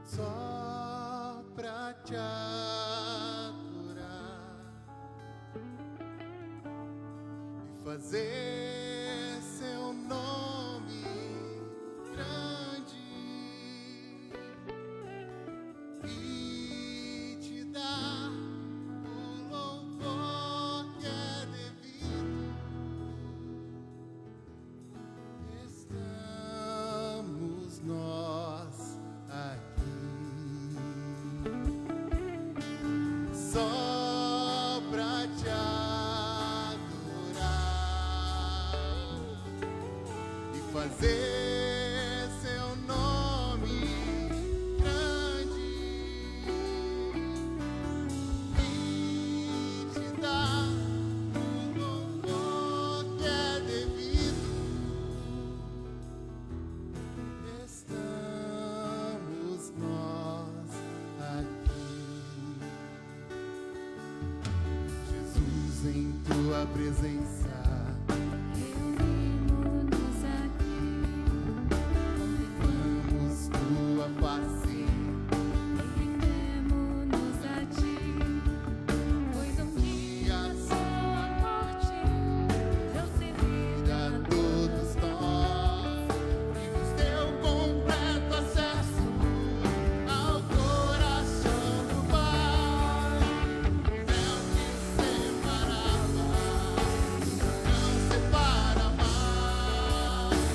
só pra te adorar e fazer seu nome grande e te dar o louvor que é devido. Estamos nós aqui só pra te adorar e fazer seu nome grande e te dar o louvor que é devido. Estamos nós aqui, Jesus, em tua presença. Reunimos-nos aqui, Contemplamos tua face, rendemos-nos a ti, pois um dia a sua morte trouxe vida a todos nós e nos deu completo acesso ao coração do Pai. O véu que separava não separa mais.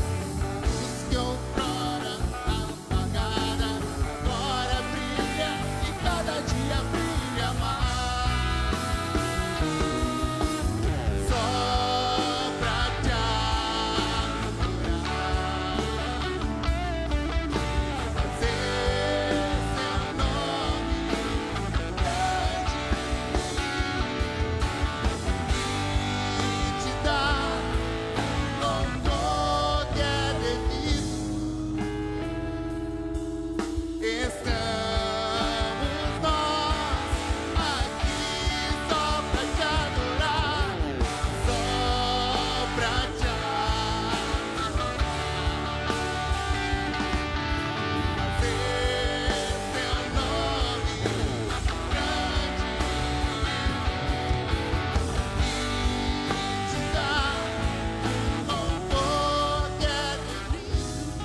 Luz que outrora apagada agora brilha e cada dia brilha mais. Só pra te adorar, fazer seu nome grande e te dar louvor que é devido. Estamos nós aqui só pra te adorar, só pra te fazer seu nome grande e te dar louvor que é devido.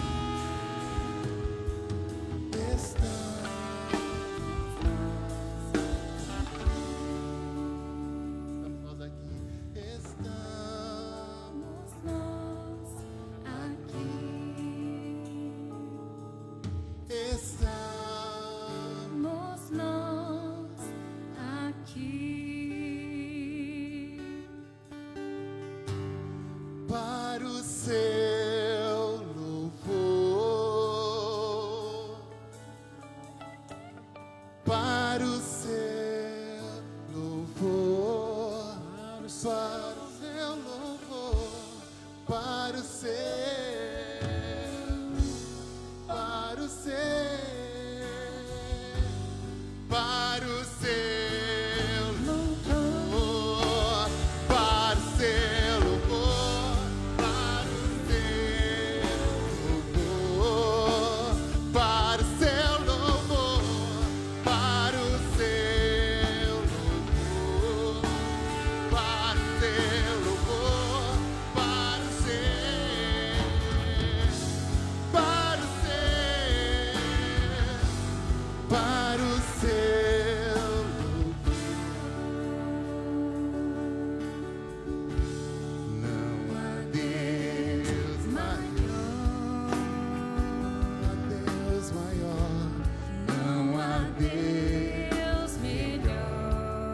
Estamos nós aqui. Estamos nós aqui. Estamos Nós aqui. para o seu louvor, para o seu louvor, para o seu louvor, para o seu, para o seu, para o seu louvor, para o seu louvor, para o seu louvor, para o seu louvor, para o seu louvor, para o seu louvor, para o seu, para o seu louvor. Não há Deus maior, não há Deus melhor, Deus melhor.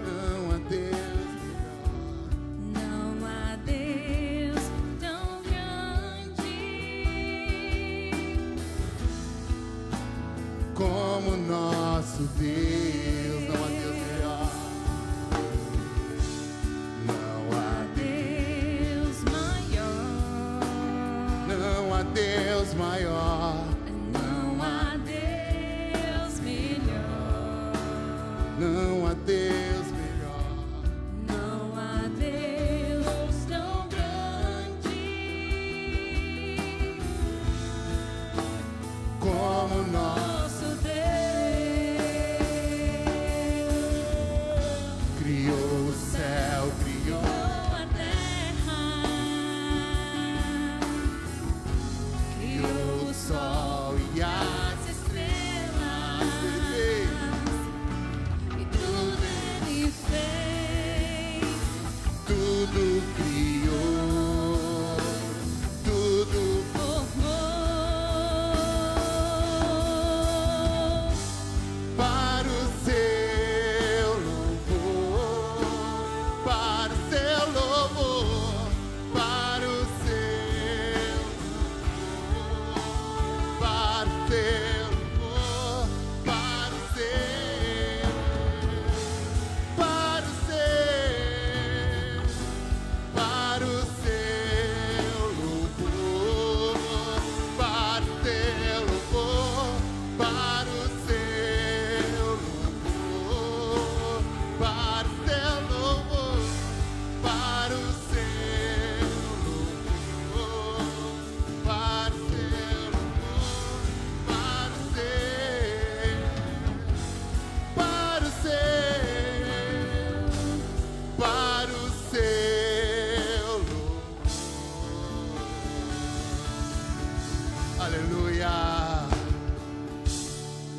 não há Deus melhor, Não há Deus tão grande como nosso Deus, não há Deus melhor, não há Deus maior. não há Deus maior, Não há Deus melhor. não há Deus melhor, Não há Deus tão grande como nós.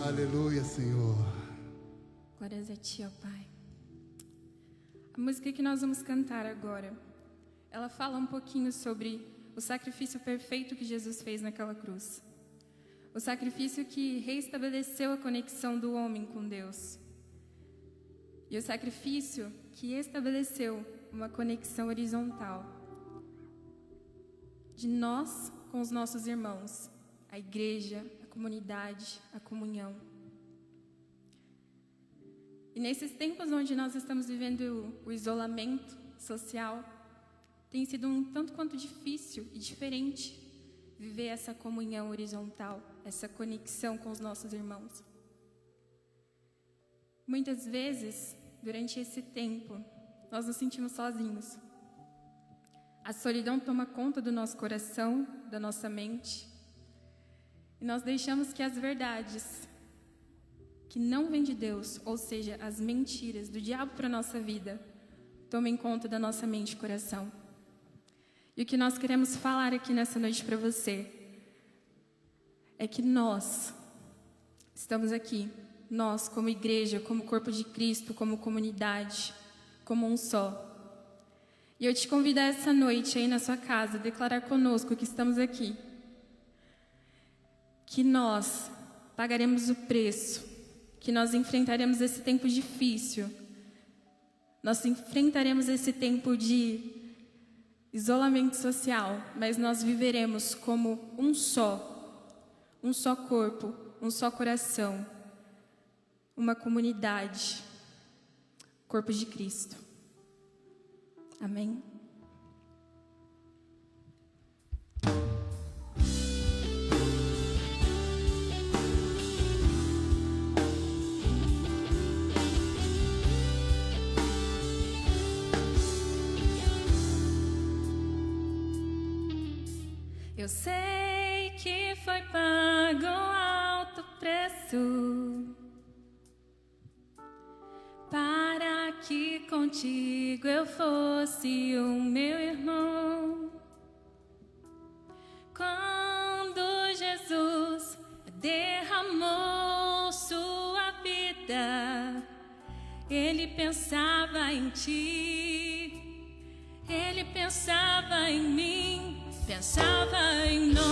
Aleluia, Senhor. Glórias a Ti, ó Pai. A música que nós vamos cantar agora, ela fala um pouquinho sobre o sacrifício perfeito que Jesus fez naquela cruz. O sacrifício que reestabeleceu a conexão do homem com Deus. E o sacrifício que estabeleceu uma conexão horizontal de nós com os nossos irmãos, a igreja, a comunidade, a comunhão. E nesses tempos onde nós estamos vivendo o isolamento social, tem sido um tanto quanto difícil e diferente viver essa comunhão horizontal, essa conexão com os nossos irmãos. Muitas vezes, durante esse tempo, nós nos sentimos sozinhos. A solidão toma conta do nosso coração, da nossa mente, e nós deixamos que as verdades que não vêm de Deus, ou seja, as mentiras do diabo para a nossa vida, tomem conta da nossa mente e coração. E o que nós queremos falar aqui nessa noite para você é que nós estamos aqui, nós como igreja, como corpo de Cristo, como comunidade, como um só. E eu te convido essa noite aí na sua casa a declarar conosco que estamos aqui, que nós pagaremos o preço, que nós enfrentaremos esse tempo difícil, nós enfrentaremos esse tempo de isolamento social, mas nós viveremos como um só corpo, um só coração, uma comunidade, corpo de Cristo. Amém? Eu sei que foi pago alto preço para que contigo eu fosse o meu irmão. Quando Jesus derramou sua vida, Ele pensava em ti, Ele pensava em mim, pensava em nós.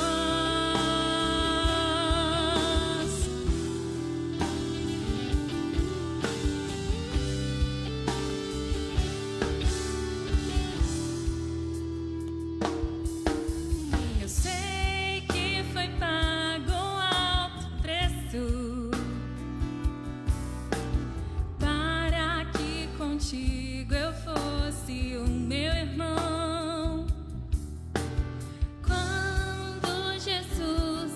Eu sei que foi pago alto preço para que contigo eu fosse o meu irmão. Quando Jesus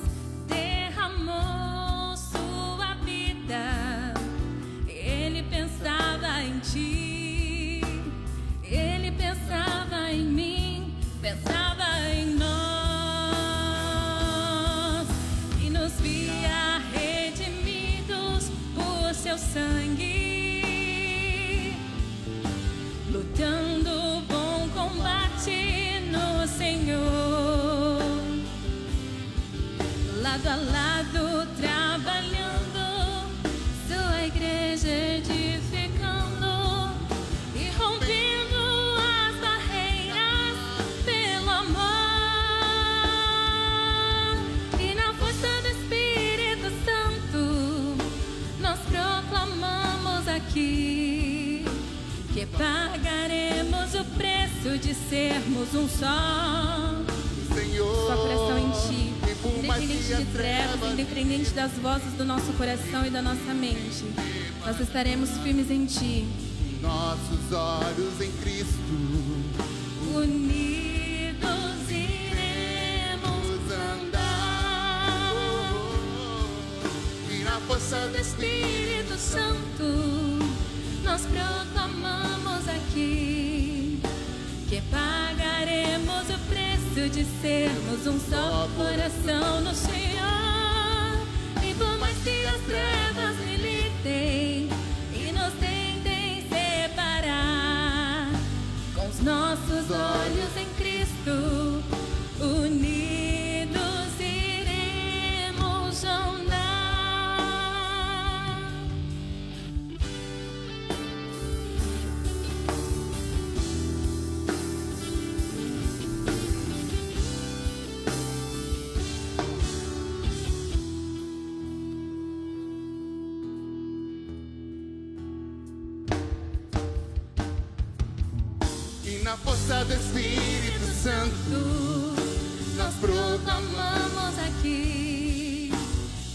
derramou sua vida, Ele pensava em ti, Ele pensava em mim, pensava em nós, e nos via redimidos por seu sangue, lutando o bom combate no Senhor, lado a lado trabalhando, sua igreja edificando e rompendo as barreiras pelo amor. E na força do Espírito Santo nós proclamamos aqui que pagaremos o preço de sermos um só. Senhor, Só coração em Ti, independente de as trevas, independente das vozes do nosso coração e da nossa mente, nós estaremos firmes em Ti, nossos olhos em Cristo, unidos iremos andar, e na força do Espírito Santo nós proclamamos aqui que pagaremos o preço de sermos um só coração no Senhor. E por mais que as trevas militem e nos tentem separar, com os nossos olhos em Cristo, unidos iremos andar. na força do Espírito Santo, nós proclamamos aqui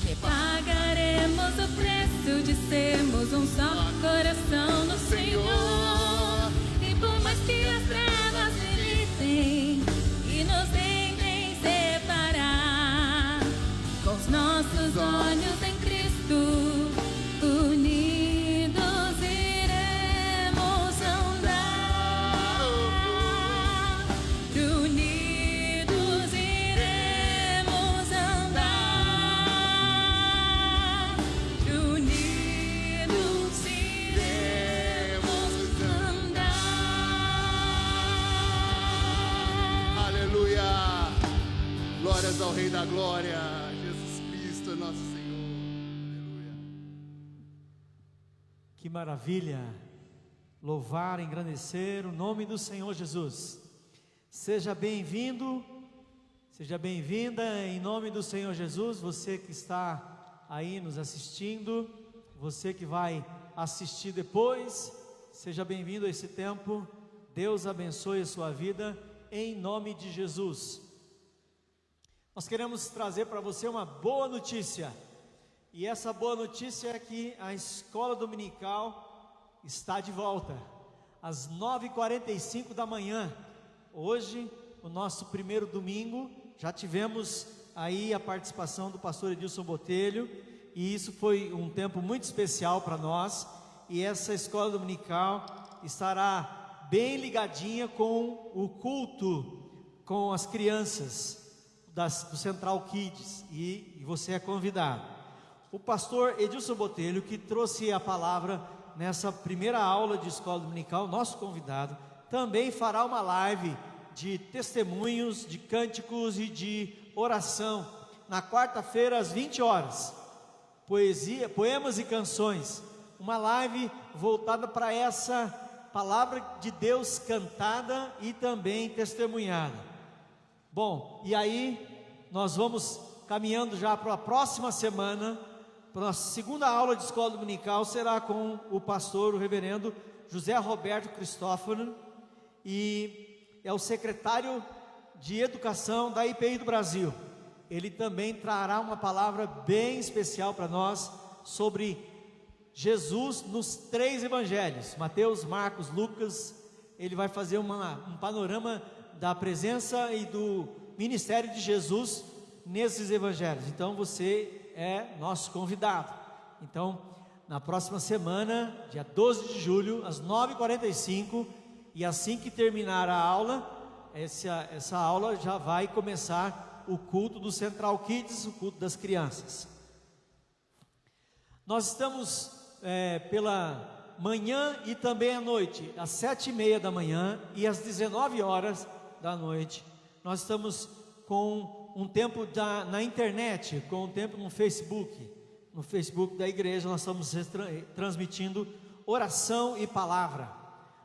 que pagaremos o preço de sermos um só coração no Senhor. E por mais que as trevas militem e nos tentem separar, com os nossos olhos em Cristo, unidos iremos andar. Unidos iremos andar. Unidos iremos andar. aleluia. Glórias ao Rei da Glória, Jesus Cristo, nosso Senhor. Aleluia. Que maravilha! Louvar, engrandecer o nome do Senhor Jesus. Seja bem-vindo, seja bem-vinda em nome do Senhor Jesus. Você que está aí nos assistindo, você que vai assistir depois, seja bem-vindo a esse tempo. Deus abençoe a sua vida em nome de Jesus. Nós queremos trazer para você uma boa notícia. E essa boa notícia é que a escola dominical está de volta, às 9h45 da manhã. Hoje, o nosso primeiro domingo, já tivemos aí a participação do pastor Edilson Botelho, e isso foi um tempo muito especial para nós. E essa escola dominical estará bem ligadinha com o culto com as crianças do Central Kids, e você é convidado. O pastor Edilson Botelho, que trouxe a palavra nessa primeira aula de escola dominical, nosso convidado, também fará uma live de testemunhos, de cânticos e de oração, na quarta-feira às 20 horas, poesia, poemas e canções, uma live voltada para essa palavra de Deus cantada e também testemunhada. Bom, e aí nós vamos caminhando já para a próxima semana. Para a segunda aula de escola dominical será com o pastor, o reverendo José Roberto Cristóforo, e é o secretário de Educação da IPI do Brasil. Ele também trará uma palavra bem especial para nós sobre Jesus nos 3 evangelhos, Mateus, Marcos, Lucas. Ele vai fazer um panorama da presença e do ministério de Jesus nesses evangelhos. Então você é nosso convidado. Então, na próxima semana, dia 12 de julho, às 9h45, e assim que terminar a aula, essa aula já vai começar o culto do Central Kids, o culto das crianças. Nós estamos pela manhã e também à noite, às 7h30 da manhã e às 19 horas da noite. Nós estamos com um tempo na internet, com um tempo no Facebook da igreja. Nós estamos transmitindo oração e palavra.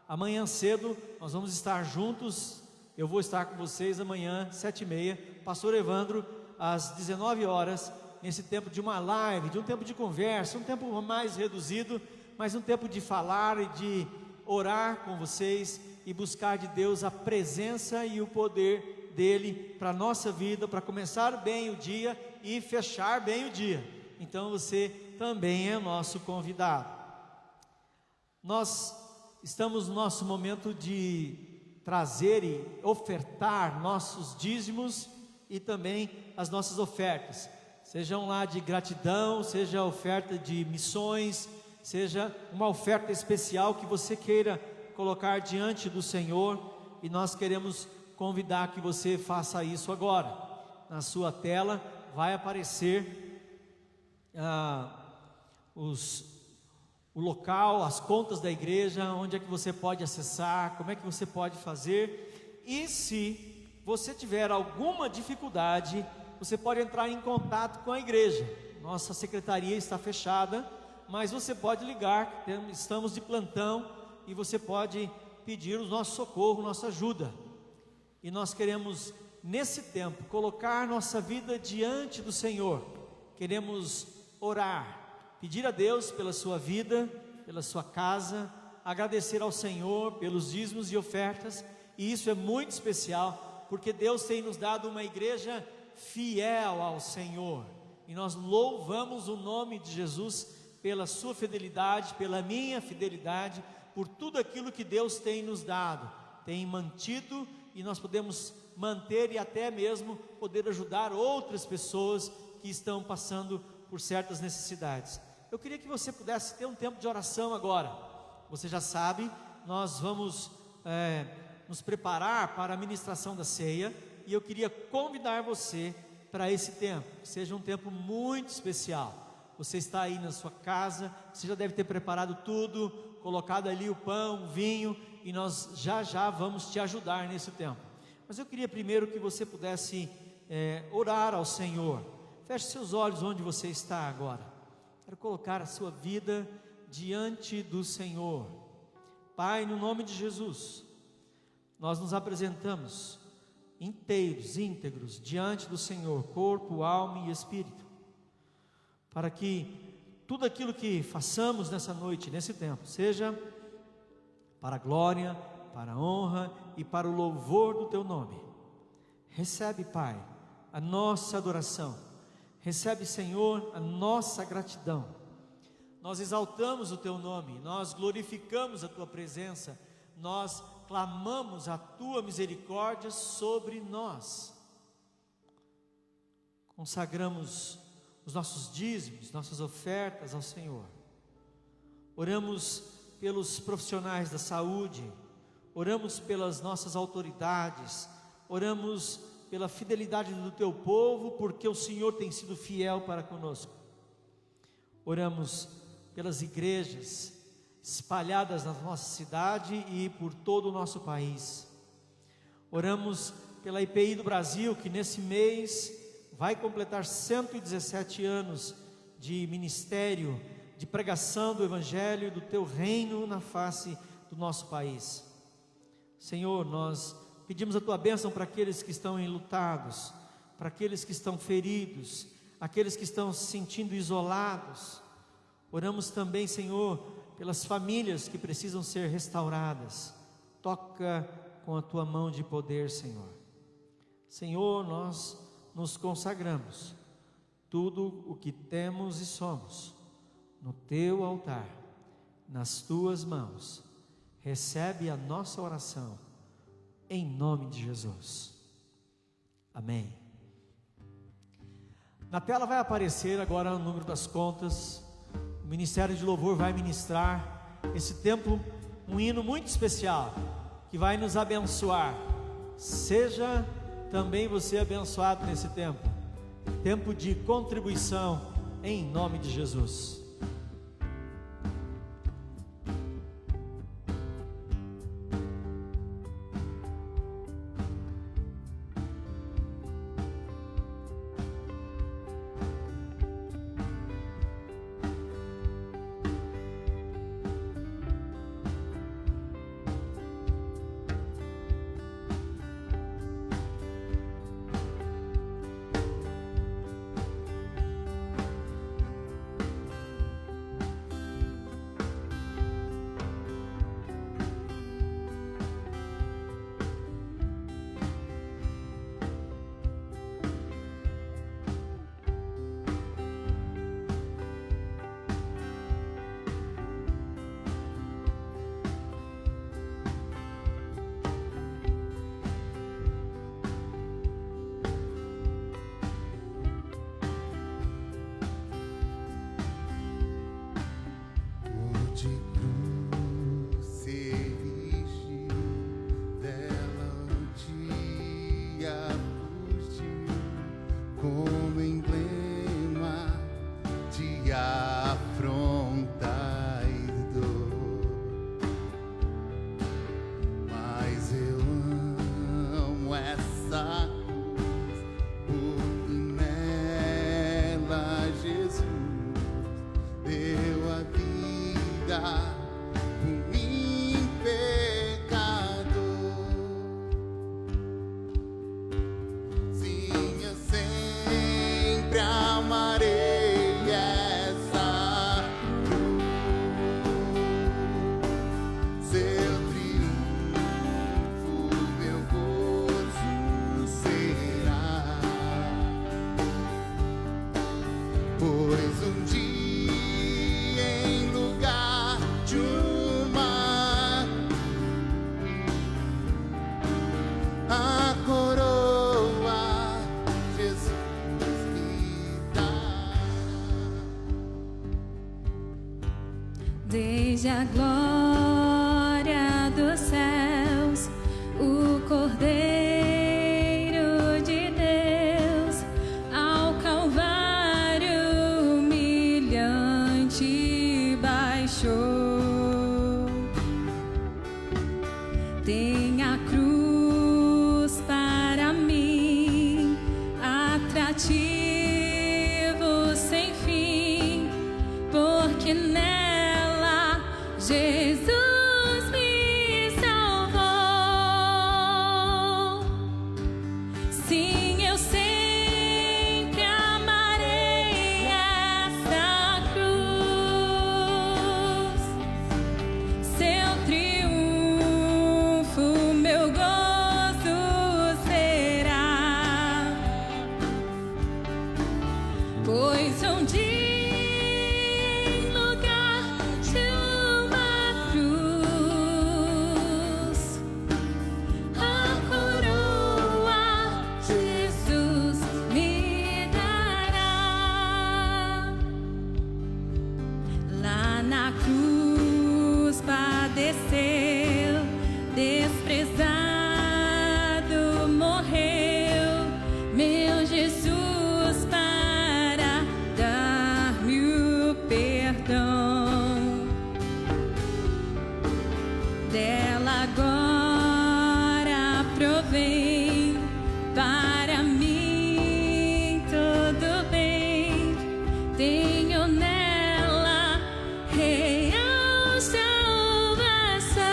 Amanhã cedo nós vamos estar juntos. Eu vou estar com vocês amanhã, 7h30, pastor Evandro, às 19 horas, nesse tempo de uma live, de um tempo de conversa, um tempo mais reduzido, mas um tempo de falar e de orar com vocês e buscar de Deus a presença e o poder dele para a nossa vida, para começar bem o dia e fechar bem o dia. Então você também é nosso convidado. Nós estamos no nosso momento de trazer e ofertar nossos dízimos e também as nossas ofertas, sejam lá de gratidão, seja oferta de missões, seja uma oferta especial que você queira colocar diante do Senhor, e nós queremos convidar que você faça isso agora. Na sua tela vai aparecer o local, as contas da igreja, onde é que você pode acessar, como é que você pode fazer. E se você tiver alguma dificuldade, você pode entrar em contato com a igreja. Nossa secretaria está fechada, mas você pode ligar, estamos de plantão, e você pode pedir o nosso socorro, nossa ajuda. E nós queremos, nesse tempo, colocar nossa vida diante do Senhor. Queremos orar, pedir a Deus pela sua vida, pela sua casa, agradecer ao Senhor pelos dízimos e ofertas, e isso é muito especial, porque Deus tem nos dado uma igreja fiel ao Senhor, e nós louvamos o nome de Jesus pela sua fidelidade, pela minha fidelidade, por tudo aquilo que Deus tem nos dado, tem mantido, e nós podemos manter e até mesmo poder ajudar outras pessoas que estão passando por certas necessidades. Eu queria que você pudesse ter um tempo de oração agora. Você já sabe, nós vamos nos preparar para a ministração da ceia, e eu queria convidar você para esse tempo, que seja um tempo muito especial. Você está aí na sua casa, você já deve ter preparado tudo, colocado ali o pão, o vinho, e nós já vamos te ajudar nesse tempo. Mas eu queria primeiro que você pudesse orar ao Senhor. Feche seus olhos onde você está agora. Quero colocar a sua vida diante do Senhor. Pai, no nome de Jesus, nós nos apresentamos inteiros, íntegros, diante do Senhor, corpo, alma e espírito, para que tudo aquilo que façamos nessa noite, nesse tempo, seja para a glória, para a honra e para o louvor do Teu nome. Recebe, Pai, a nossa adoração, recebe, Senhor, a nossa gratidão. Nós exaltamos o Teu nome, nós glorificamos a Tua presença, nós clamamos a Tua misericórdia sobre nós. Consagramos os nossos dízimos, nossas ofertas ao Senhor. Oramos pelos profissionais da saúde, oramos pelas nossas autoridades, oramos pela fidelidade do Teu povo, porque o Senhor tem sido fiel para conosco. Oramos pelas igrejas espalhadas na nossa cidade e por todo o nosso país. Oramos pela IPI do Brasil, que nesse mês vai completar 117 anos de ministério, de pregação do Evangelho, do Teu reino na face do nosso país. Senhor, nós pedimos a Tua bênção para aqueles que estão enlutados, para aqueles que estão feridos, aqueles que estão se sentindo isolados. Oramos também, Senhor, pelas famílias que precisam ser restauradas. Toca com a Tua mão de poder, Senhor. Senhor, nós nos consagramos, tudo o que temos e somos, no Teu altar, nas Tuas mãos. Recebe a nossa oração, em nome de Jesus. Amém. Na tela vai aparecer agora o número das contas. O Ministério de Louvor vai ministrar esse tempo, um hino muito especial, que vai nos abençoar. Seja também você abençoado nesse tempo, tempo de contribuição, em nome de Jesus. deu a vida. Desde a glória dos céus, o Cordeiro de Deus ao Calvário humilhante baixou. Tem a cruz para mim, atrativo sem fim, porque nela Jesus me salvou. Sim, eu sempre amarei essa cruz, seu triunfo, meu gozo será, pois um dia em lugar de uma cruz, a coroa Jesus me dará. Lá na cruz padeceu, desprezado morreu, meu Jesus, para dar-me o perdão. Dela agora provém para mim tudo bem. Tenho nela real salvação.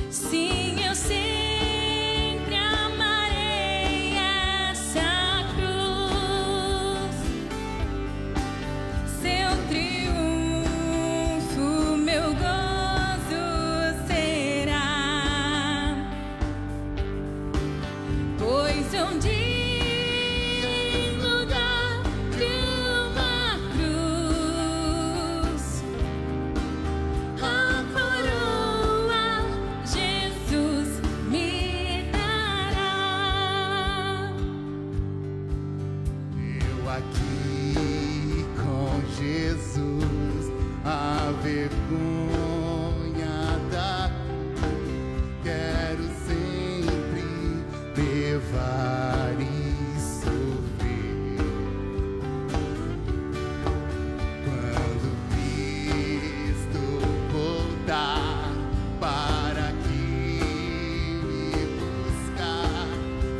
Sim, eu sempre amarei essa cruz, seu triunfo, meu gozo será, pois um dia em lugar de uma cruz, a coroa Jesus me dará. Eu aqui com Jesus, a vergonha da cruz, quero sempre levar e sofrer. Quando Cristo voltar para aqui me buscar,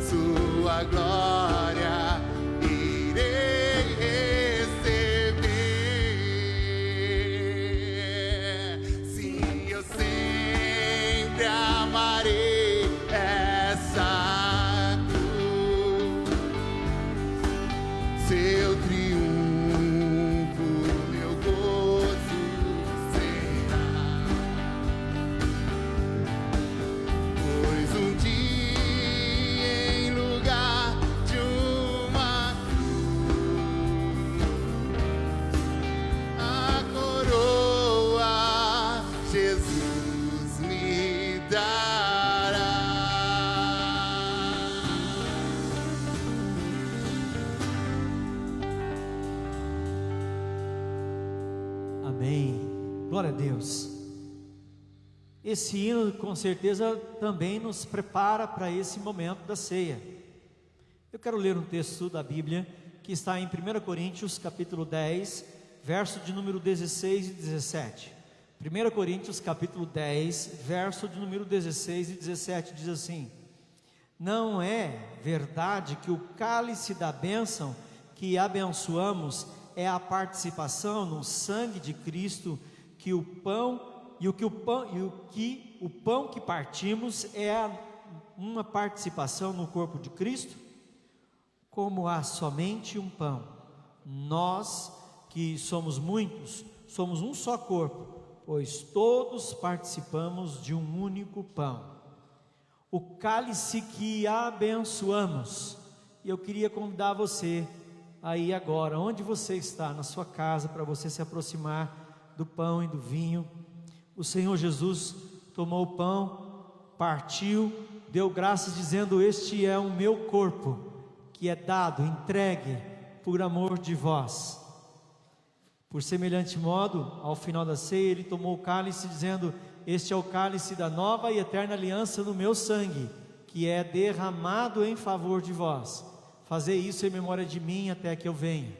sua glória irei receber. Sim, eu sempre amarei essa cruz, seu triunfo, meu gozo será, pois um dia em lugar de uma cruz, a coroa Jesus me dará. Amém. Glória a Deus. Esse hino com certeza também nos prepara para esse momento da ceia. Eu quero ler um texto da Bíblia que está em 1 Coríntios capítulo 10, verso de número 16 e 17. 1 Coríntios capítulo 10, verso de número 16 e 17 diz assim: não é verdade que o cálice da bênção que abençoamos é a participação no sangue de Cristo, que o pão que partimos é uma participação no corpo de Cristo? Como há somente um pão, nós que somos muitos, somos um só corpo, pois todos participamos de um único pão. O cálice que abençoamos, e eu queria convidar você aí agora, onde você está, na sua casa, para você se aproximar do pão e do vinho. O Senhor Jesus tomou o pão, partiu, deu graças dizendo: este é o meu corpo, que é dado, entregue por amor de vós. Por semelhante modo, ao final da ceia, ele tomou o cálice, dizendo: este é o cálice da nova e eterna aliança no meu sangue, que é derramado em favor de vós. Fazei isso em memória de mim até que eu venha.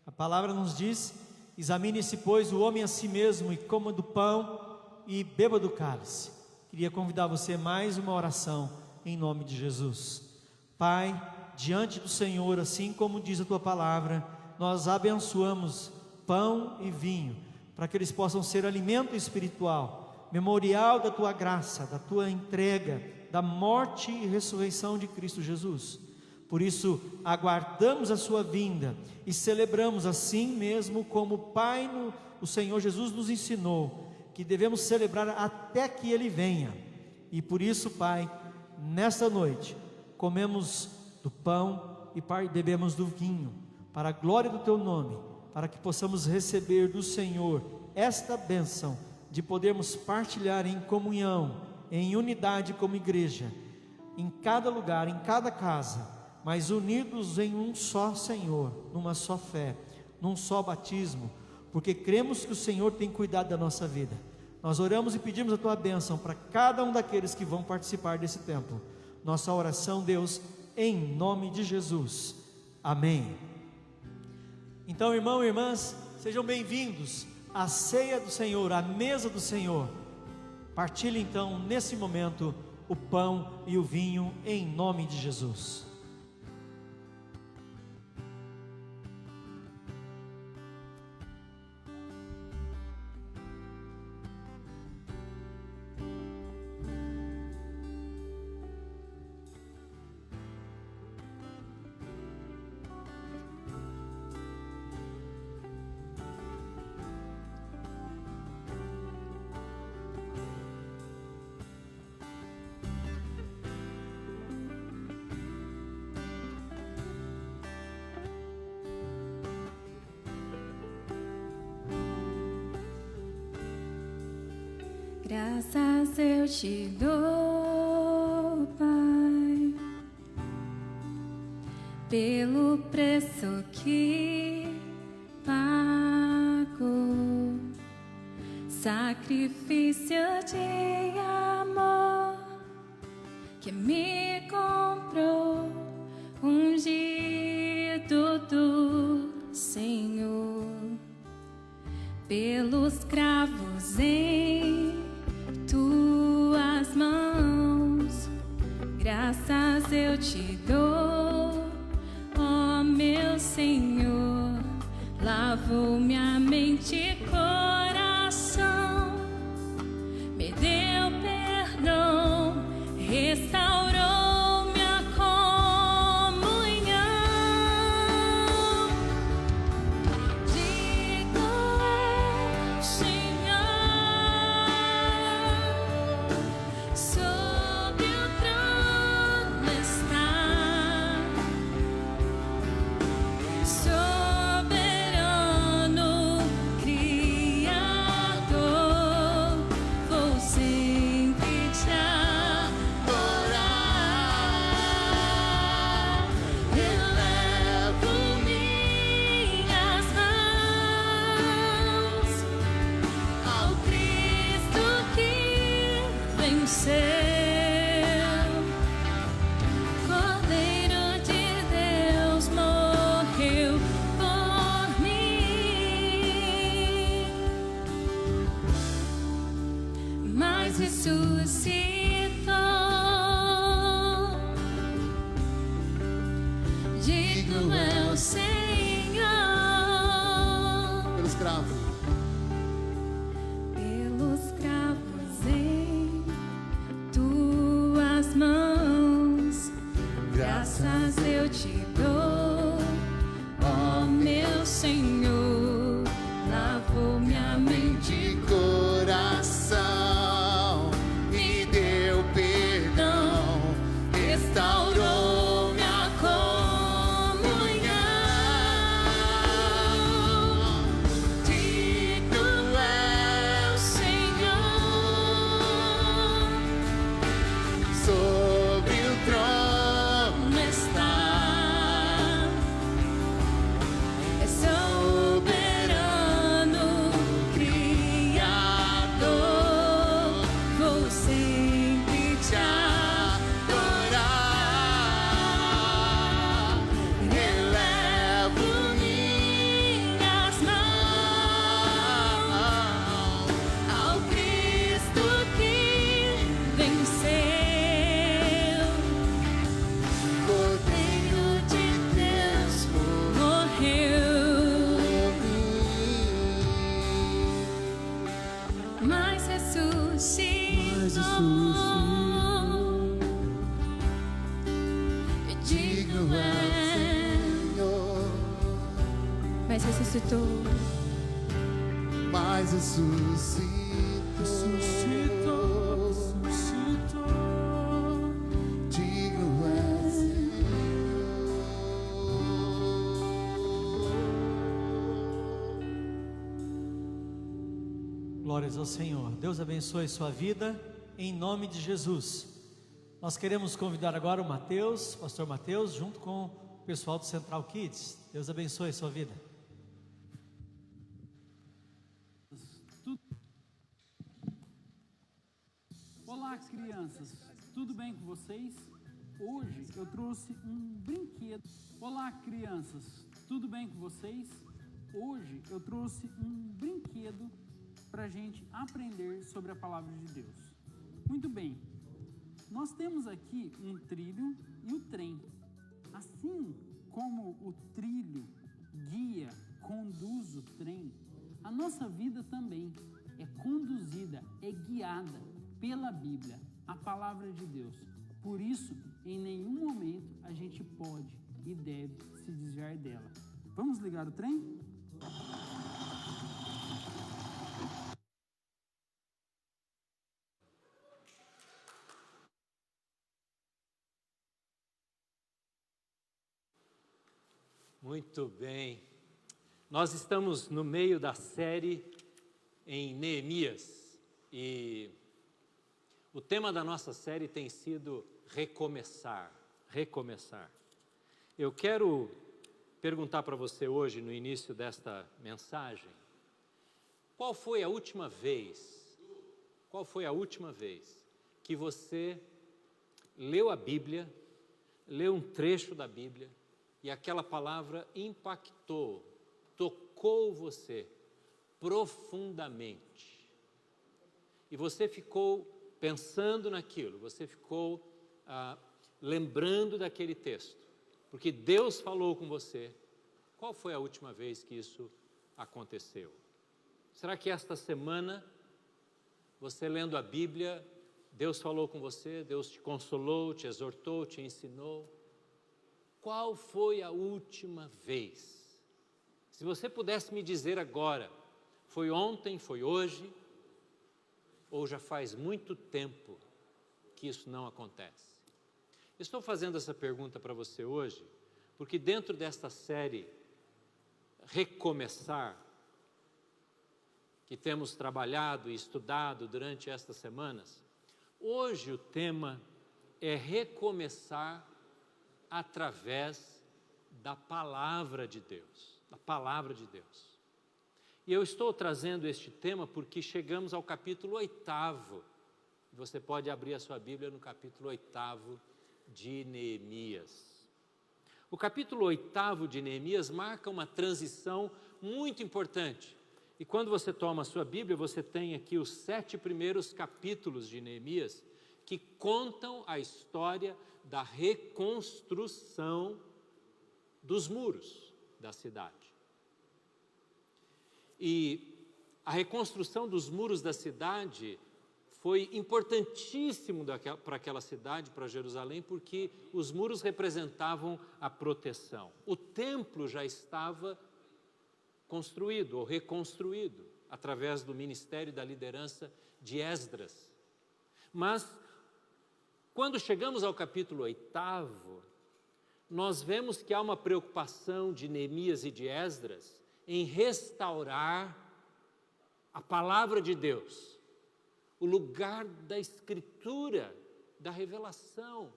A palavra nos diz: examine-se, pois, o homem a si mesmo, e coma do pão e beba do cálice. Queria convidar você a mais uma oração em nome de Jesus. Pai, diante do Senhor, assim como diz a tua palavra, nós abençoamos pão e vinho, para que eles possam ser alimento espiritual, memorial da tua graça, da tua entrega, da morte e ressurreição de Cristo Jesus. Por isso, aguardamos a sua vinda e celebramos assim mesmo como o Senhor Jesus nos ensinou, que devemos celebrar até que Ele venha. E por isso, Pai, nesta noite, comemos do pão e bebemos do vinho, para a glória do Teu nome, para que possamos receber do Senhor esta bênção de podermos partilhar em comunhão, em unidade como igreja, em cada lugar, em cada casa, mas unidos em um só Senhor, numa só fé, num só batismo, porque cremos que o Senhor tem cuidado da nossa vida. Nós oramos e pedimos a Tua bênção para cada um daqueles que vão participar desse tempo. Nossa oração, Deus, em nome de Jesus. Amém. Então, irmãos e irmãs, sejam bem-vindos à ceia do Senhor, à mesa do Senhor. Partilhe então, nesse momento, o pão e o vinho em nome de Jesus. Graças eu te dou, Pai, pelo preço que pagou, sacrifício de amor que me comprou, ungido do Senhor, pelos cravos em tuas mãos. Graças eu te dou, ó meu Senhor. Lavou minha mente e coração, me deu perdão, restaurou minha comunhão. Digo eu, Senhor, sobre o trono está, soberano Criador, vou sempre te adorar. Elevo minhas mãos ao Cristo que venceu, Cordeiro de Deus morreu por mim, mas ressuscitou. Digno é o Senhor, Pelos cravos. pelos cravos em tuas mãos. Graças eu te dou, ó meu Senhor. Lavou minha mente De coração, me deu perdão, restaurou minha comunhão. Digno é o Senhor, sobre o trono está, é Digno é o Senhor, Mas ressuscitou. mas ressuscitou. Digno é o Senhor. Glórias ao Senhor. Deus abençoe sua vida, em nome de Jesus. Nós queremos convidar agora o Mateus, pastor Mateus, junto com o pessoal do Central Kids. Deus abençoe sua vida. Olá, crianças, tudo bem com vocês? Hoje eu trouxe um brinquedo. Olá, crianças, tudo bem com vocês? Hoje eu trouxe um brinquedo para a gente aprender sobre a palavra de Deus. Muito bem, nós temos aqui um trilho e o trem. Assim como o trilho guia, conduz o trem, a nossa vida também é conduzida, é guiada pela Bíblia, a palavra de Deus. Por isso, em nenhum momento a gente pode e deve se desviar dela. Vamos ligar o trem? Muito bem. Nós estamos no meio da série em Neemias e o tema da nossa série tem sido recomeçar, recomeçar. Eu quero perguntar para você hoje, no início desta mensagem, qual foi a última vez que você leu a Bíblia, leu um trecho da Bíblia e aquela palavra impactou, tocou você profundamente e você ficou pensando naquilo, você ficou lembrando daquele texto, porque Deus falou com você. Qual foi a última vez que isso aconteceu? Será que esta semana, você lendo a Bíblia, Deus falou com você, Deus te consolou, te exortou, te ensinou? Qual foi a última vez? Se você pudesse me dizer agora, foi ontem, foi hoje, ou já faz muito tempo que isso não acontece? Estou fazendo essa pergunta para você hoje, porque dentro desta série Recomeçar, que temos trabalhado e estudado durante estas semanas, hoje o tema é recomeçar através da palavra de Deus, da palavra de Deus. E eu estou trazendo este tema porque chegamos ao capítulo 8º. Você pode abrir a sua Bíblia no capítulo 8º de Neemias. O capítulo 8º de Neemias marca uma transição muito importante. E quando você toma a sua Bíblia, você tem aqui os 7 primeiros capítulos de Neemias, que contam a história da reconstrução dos muros da cidade. E a reconstrução dos muros da cidade foi importantíssimo para aquela cidade, para Jerusalém, porque os muros representavam a proteção. O templo já estava construído ou reconstruído através do ministério e da liderança de Esdras. Mas, quando chegamos ao capítulo 8º, nós vemos que há uma preocupação de Neemias e de Esdras em restaurar a palavra de Deus, o lugar da escritura, da revelação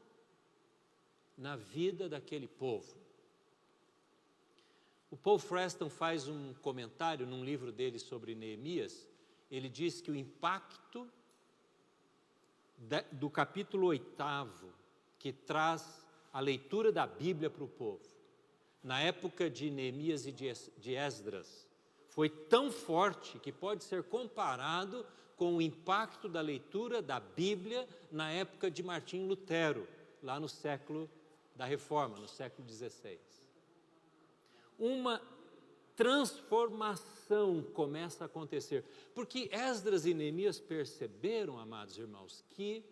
na vida daquele povo. O Paul Freston faz um comentário num livro dele sobre Neemias. Ele diz que o impacto do capítulo 8º, que traz a leitura da Bíblia para o povo, na época de Neemias e de Esdras, foi tão forte que pode ser comparado com o impacto da leitura da Bíblia na época de Martim Lutero, lá no século da Reforma, no século XVI. Uma transformação começa a acontecer. Porque Esdras e Neemias perceberam, amados irmãos, que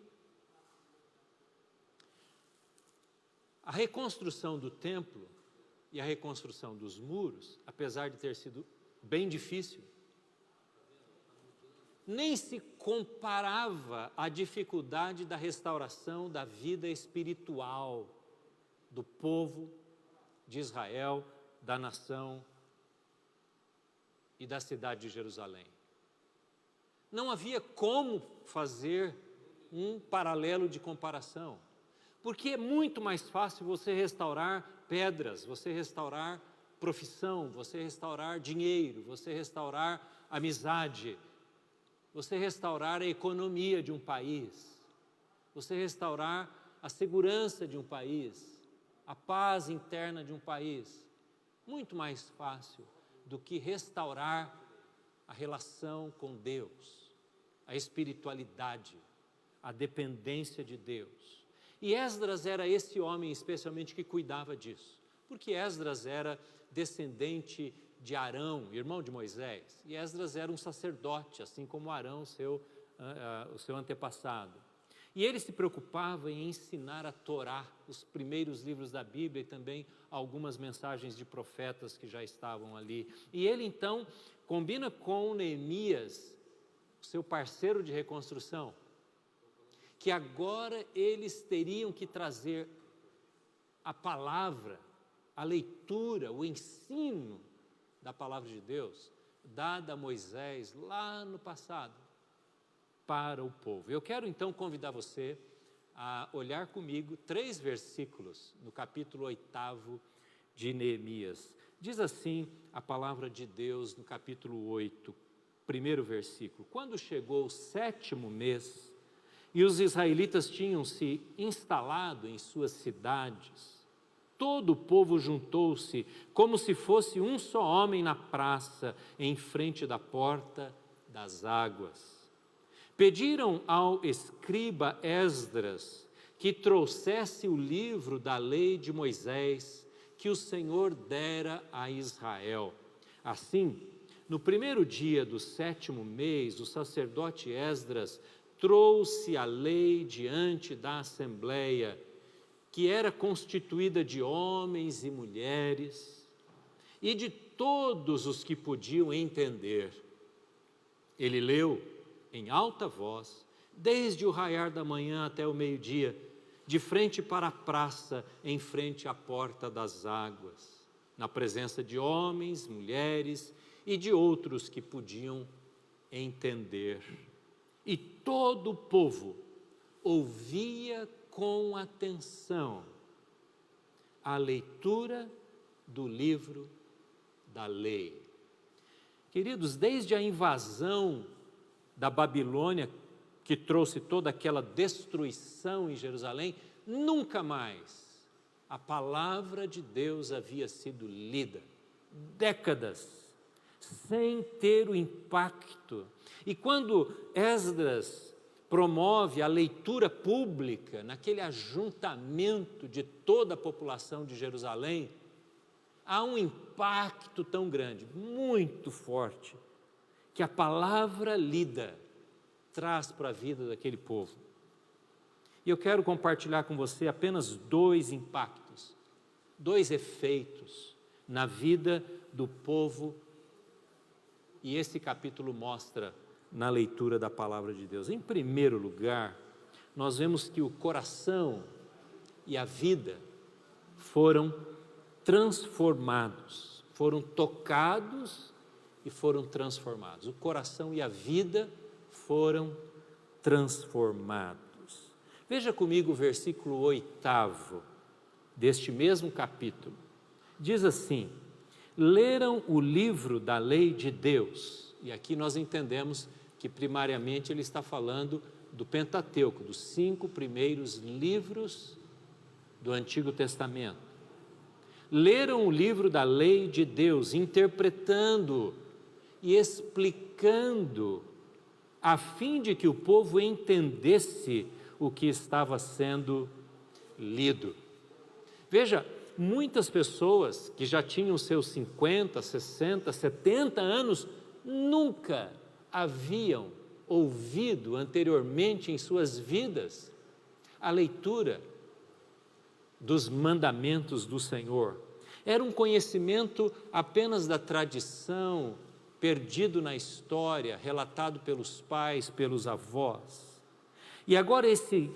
a reconstrução do templo e a reconstrução dos muros, apesar de ter sido bem difícil, nem se comparava à dificuldade da restauração da vida espiritual do povo de Israel, da nação e da cidade de Jerusalém. Não havia como fazer um paralelo de comparação, porque é muito mais fácil você restaurar pedras, você restaurar profissão, você restaurar dinheiro, você restaurar amizade, você restaurar a economia de um país, você restaurar a segurança de um país, a paz interna de um país. Muito mais fácil do que restaurar a relação com Deus, a espiritualidade, a dependência de Deus. E Esdras era esse homem especialmente que cuidava disso, porque Esdras era descendente de Arão, irmão de Moisés, e Esdras era um sacerdote, assim como Arão, o seu antepassado. E ele se preocupava em ensinar a Torá, os primeiros livros da Bíblia e também algumas mensagens de profetas que já estavam ali. E ele então combina com Neemias, seu parceiro de reconstrução, que agora eles teriam que trazer a palavra, a leitura, o ensino da palavra de Deus, dada a Moisés lá no passado, para o povo. Eu quero então convidar você a olhar comigo 3 versículos no capítulo 8 de Neemias. Diz assim a palavra de Deus no capítulo 8, primeiro versículo: quando chegou o 7º mês e os israelitas tinham se instalado em suas cidades, todo o povo juntou-se como se fosse um só homem na praça, em frente da porta das águas. Pediram ao escriba Esdras que trouxesse o livro da lei de Moisés que o Senhor dera a Israel. Assim, no primeiro dia do 7º mês, o sacerdote Esdras trouxe a lei diante da assembleia, que era constituída de homens e mulheres e de todos os que podiam entender. Ele leu em alta voz, desde o raiar da manhã até o meio-dia, de frente para a praça, em frente à porta das águas, na presença de homens, mulheres e de outros que podiam entender. E todo o povo ouvia com atenção a leitura do livro da lei. Queridos, desde a invasão da Babilônia, que trouxe toda aquela destruição em Jerusalém, nunca mais a palavra de Deus havia sido lida. Décadas, sem ter o impacto. E quando Esdras promove a leitura pública, naquele ajuntamento de toda a população de Jerusalém, há um impacto tão grande, muito forte, que a palavra lida traz para a vida daquele povo. E eu quero compartilhar com você apenas 2 impactos, 2 efeitos na vida do povo, e esse capítulo mostra na leitura da palavra de Deus. Em primeiro lugar, nós vemos que o coração e a vida foram transformados, foram tocados e foram transformados. O coração e a vida foram transformados. Veja comigo o versículo 8 deste mesmo capítulo. Diz assim: leram o livro da lei de Deus. E aqui nós entendemos que primariamente ele está falando do Pentateuco, dos 5 primeiros livros do Antigo Testamento. Leram o livro da lei de Deus, interpretando e explicando, a fim de que o povo entendesse o que estava sendo lido. Veja, muitas pessoas que já tinham seus 50, 60, 70 anos, nunca haviam ouvido anteriormente em suas vidas a leitura dos mandamentos do Senhor. Era um conhecimento apenas da tradição, perdido na história, relatado pelos pais, pelos avós. E agora esse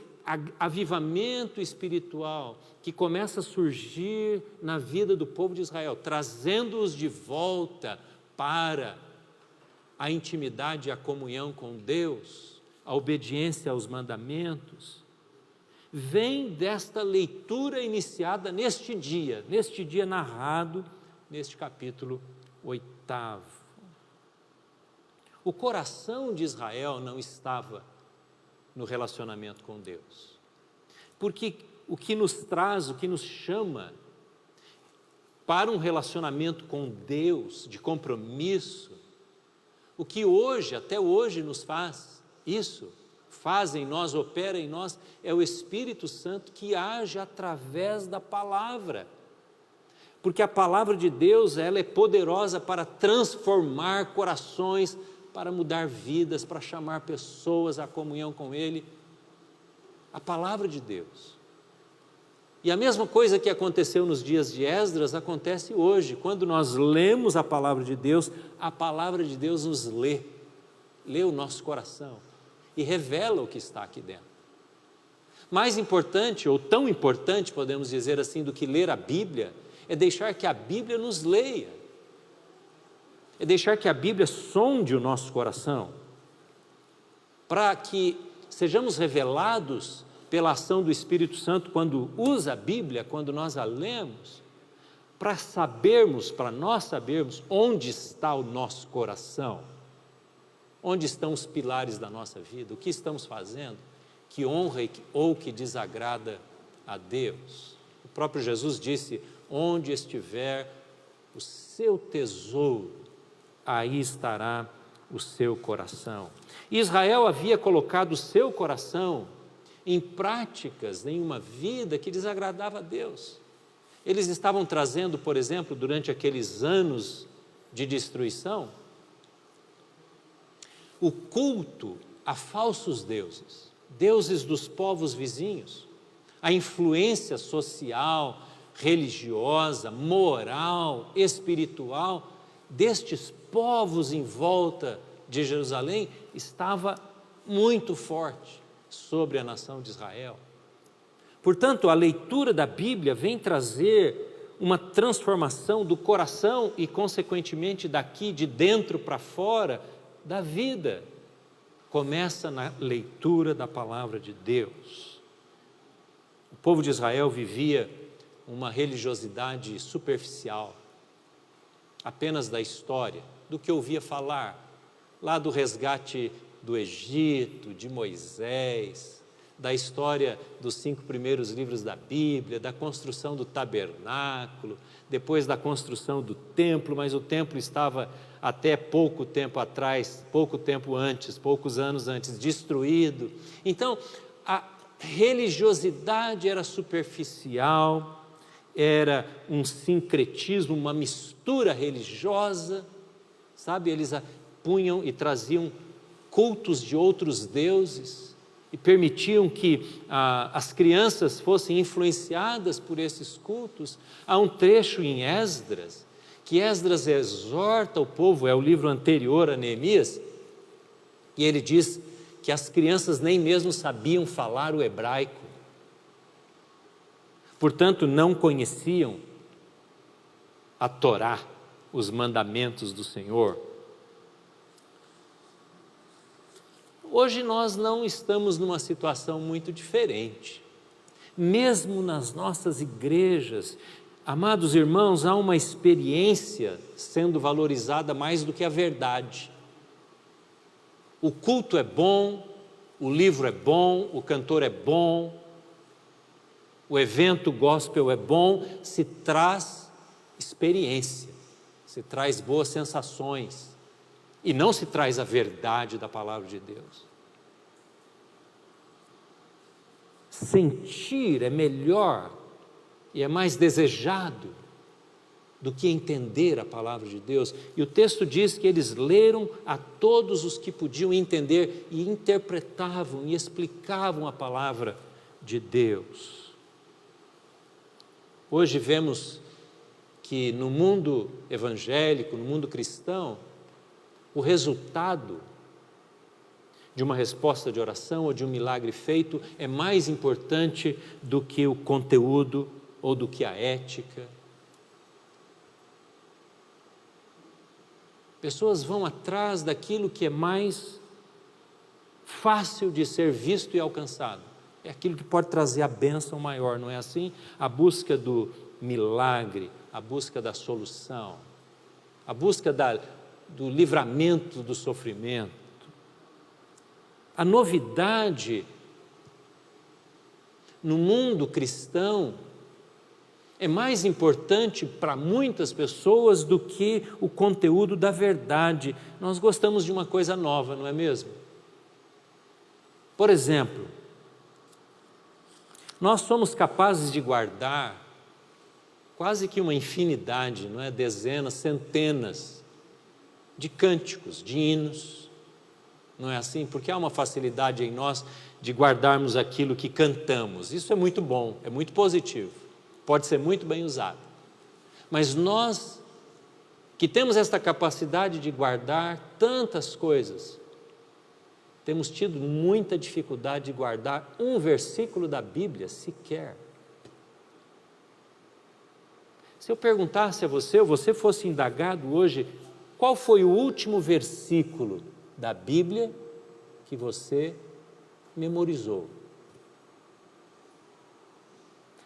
avivamento espiritual que começa a surgir na vida do povo de Israel, trazendo-os de volta para a intimidade e a comunhão com Deus, a obediência aos mandamentos, vem desta leitura iniciada neste dia narrado neste capítulo 8. O coração de Israel não estava no relacionamento com Deus, porque o que nos traz, o que nos chama para um relacionamento com Deus, de compromisso, o que hoje, até hoje nos faz isso, faz em nós, opera em nós, é o Espírito Santo que age através da palavra, porque a palavra de Deus, ela é poderosa para transformar corações, para mudar vidas, para chamar pessoas à comunhão com Ele, a palavra de Deus. E a mesma coisa que aconteceu nos dias de Esdras, acontece hoje, quando nós lemos a palavra de Deus nos lê o nosso coração e revela o que está aqui dentro. Mais importante, ou tão importante, podemos dizer assim, do que ler a Bíblia, é deixar que a Bíblia nos leia, é deixar que a Bíblia sonde o nosso coração, para que sejamos revelados pela ação do Espírito Santo quando usa a Bíblia, quando nós a lemos, para nós sabermos onde está o nosso coração, onde estão os pilares da nossa vida, o que estamos fazendo que honra ou que desagrada a Deus. O próprio Jesus disse: onde estiver o seu tesouro, aí estará o seu coração. Israel havia colocado o seu coração em práticas, em uma vida que desagradava a Deus. Eles estavam trazendo, por exemplo, durante aqueles anos de destruição, o culto a falsos deuses, deuses dos povos vizinhos, a influência social, religiosa, moral, espiritual destes povos em volta de Jerusalém estava muito forte sobre a nação de Israel. Portanto, a leitura da Bíblia vem trazer uma transformação do coração e, consequentemente, daqui de dentro para fora da vida. Começa na leitura da palavra de Deus. O povo de Israel vivia uma religiosidade superficial, apenas da história, do que ouvia falar, lá do resgate do Egito, de Moisés, da história dos 5 primeiros livros da Bíblia, da construção do tabernáculo, depois da construção do templo, mas o templo estava até pouco tempo atrás, poucos anos antes, destruído. Então, a religiosidade era superficial, era um sincretismo, uma mistura religiosa, sabe? Eles punham e traziam cultos de outros deuses e permitiam que as crianças fossem influenciadas por esses cultos. Há um trecho em Esdras, que Esdras exorta o povo, é o livro anterior a Neemias, e ele diz que as crianças nem mesmo sabiam falar o hebraico, portanto não conheciam a Torá, os mandamentos do Senhor. Hoje nós não estamos numa situação muito diferente, mesmo nas nossas igrejas, amados irmãos, há uma experiência sendo valorizada mais do que a verdade. O culto é bom, o livro é bom, o cantor é bom, o evento gospel é bom, se traz experiência, se traz boas sensações, e não se traz a verdade da palavra de Deus. Sentir é melhor e é mais desejado do que entender a palavra de Deus. E o texto diz que eles leram a todos os que podiam entender e interpretavam e explicavam a palavra de Deus. Hoje vemos que no mundo evangélico, no mundo cristão, o resultado de uma resposta de oração ou de um milagre feito é mais importante do que o conteúdo ou do que a ética. Pessoas vão atrás daquilo que é mais fácil de ser visto e alcançado. É aquilo que pode trazer a bênção maior, não é assim? A busca do milagre, a busca da solução, a busca do livramento do sofrimento. A novidade no mundo cristão é mais importante para muitas pessoas do que o conteúdo da verdade. Nós gostamos de uma coisa nova, não é mesmo? Por exemplo, nós somos capazes de guardar quase que uma infinidade, não é? Dezenas, centenas de cânticos, de hinos, não é assim? Porque há uma facilidade em nós de guardarmos aquilo que cantamos. Isso é muito bom, é muito positivo, pode ser muito bem usado. Mas nós, que temos esta capacidade de guardar tantas coisas, temos tido muita dificuldade de guardar um versículo da Bíblia sequer. Se eu perguntasse a você, ou você fosse indagado hoje, qual foi o último versículo da Bíblia que você memorizou?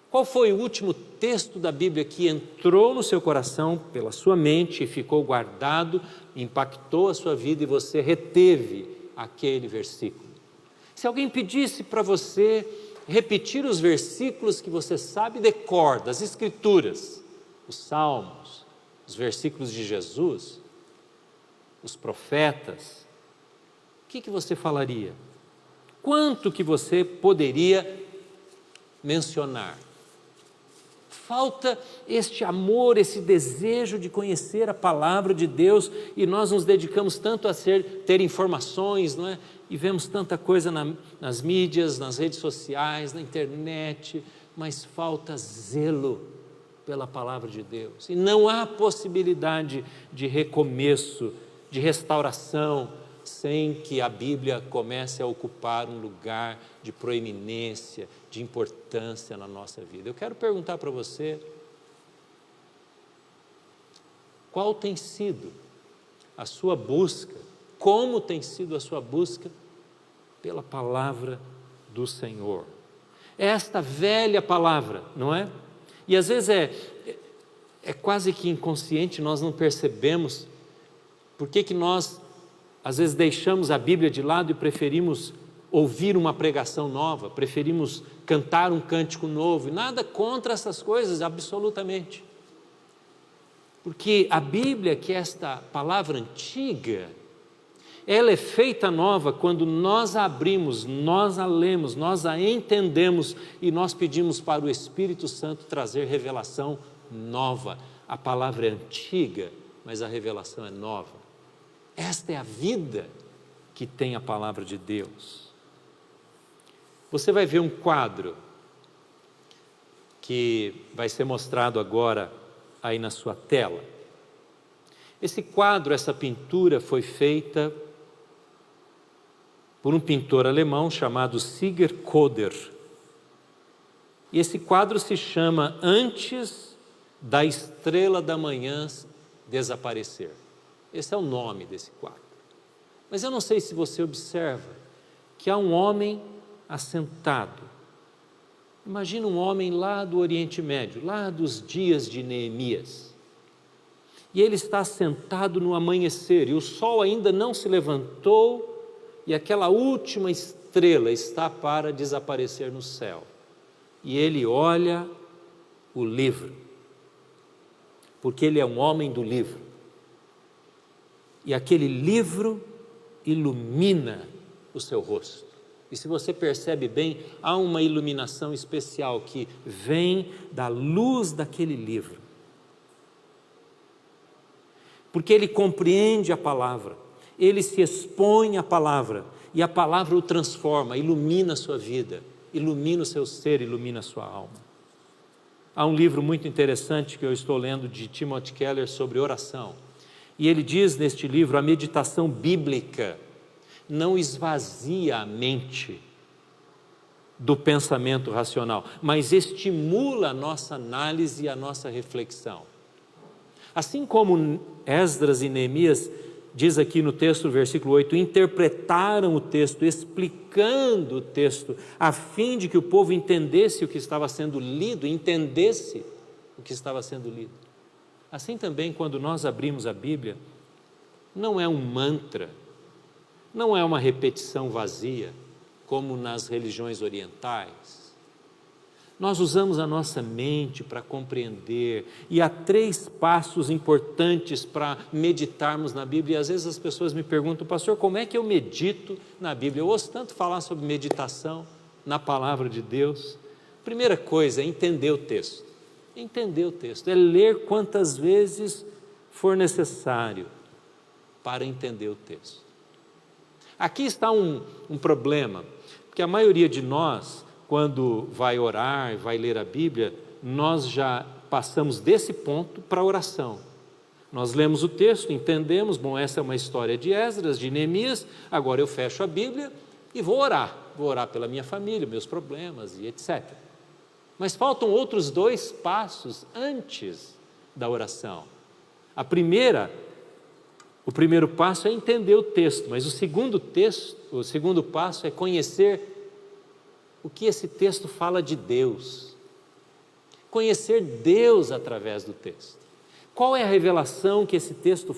Qual foi o último texto da Bíblia que entrou no seu coração, pela sua mente, e ficou guardado, impactou a sua vida e você reteve aquele versículo? Se alguém pedisse para você repetir os versículos que você sabe de cor, das Escrituras, os Salmos, os versículos de Jesus, os profetas, o que você falaria? Quanto que você poderia mencionar? Falta este amor, esse desejo de conhecer a palavra de Deus, e nós nos dedicamos tanto a ter informações, não é? E vemos tanta coisa nas mídias, nas redes sociais, na internet, mas falta zelo pela palavra de Deus. E não há possibilidade de recomeço, de restauração, sem que a Bíblia comece a ocupar um lugar de proeminência, de importância na nossa vida. Eu quero perguntar para você, qual tem sido a sua busca, como tem sido a sua busca pela palavra do Senhor? É esta velha palavra, não é? E às vezes é quase que inconsciente, nós não percebemos por que nós às vezes deixamos a Bíblia de lado e preferimos ouvir uma pregação nova, preferimos cantar um cântico novo, e nada contra essas coisas, absolutamente. Porque a Bíblia, que é esta palavra antiga, ela é feita nova quando nós a abrimos, nós a lemos, nós a entendemos e nós pedimos para o Espírito Santo trazer revelação nova. A palavra é antiga, mas a revelação é nova. Esta é a vida que tem a palavra de Deus. Você vai ver um quadro que vai ser mostrado agora aí na sua tela. Esse quadro, essa pintura foi feita por um pintor alemão chamado Sigurd Koder. E esse quadro se chama Antes da Estrela da Manhã Desaparecer. Esse é o nome desse quadro. Mas eu não sei se você observa que há um homem assentado. Imagina um homem lá do Oriente Médio, lá dos dias de Neemias. E ele está sentado no amanhecer, e o sol ainda não se levantou, e aquela última estrela está para desaparecer no céu. E ele olha o livro, porque ele é um homem do livro. E aquele livro ilumina o seu rosto. E se você percebe bem, há uma iluminação especial que vem da luz daquele livro. Porque ele compreende a palavra, ele se expõe à palavra, e a palavra o transforma, ilumina a sua vida, ilumina o seu ser, ilumina a sua alma. Há um livro muito interessante que eu estou lendo de Timothy Keller sobre oração. E ele diz neste livro, a meditação bíblica não esvazia a mente do pensamento racional, mas estimula a nossa análise e a nossa reflexão. Assim como Esdras e Neemias, diz aqui no texto, versículo 8, interpretaram o texto, explicando o texto, a fim de que o povo entendesse o que estava sendo lido, entendesse o que estava sendo lido. Assim também, quando nós abrimos a Bíblia, não é um mantra, não é uma repetição vazia, como nas religiões orientais. Nós usamos a nossa mente para compreender, e há 3 passos importantes para meditarmos na Bíblia. E às vezes as pessoas me perguntam, pastor, como é que eu medito na Bíblia? Eu ouço tanto falar sobre meditação na palavra de Deus. Primeira coisa é entender o texto. Entender o texto, é ler quantas vezes for necessário para entender o texto. Aqui está um problema, porque a maioria de nós, quando vai orar, vai ler a Bíblia, nós já passamos desse ponto para a oração. Nós lemos o texto, entendemos, bom, essa é uma história de Esdras, de Neemias, agora eu fecho a Bíblia e vou orar pela minha família, meus problemas e etc. Mas faltam outros 2 passos antes da oração. O primeiro passo é entender o texto, mas o segundo passo é conhecer o que esse texto fala de Deus. Conhecer Deus através do texto. Qual é a revelação que esse texto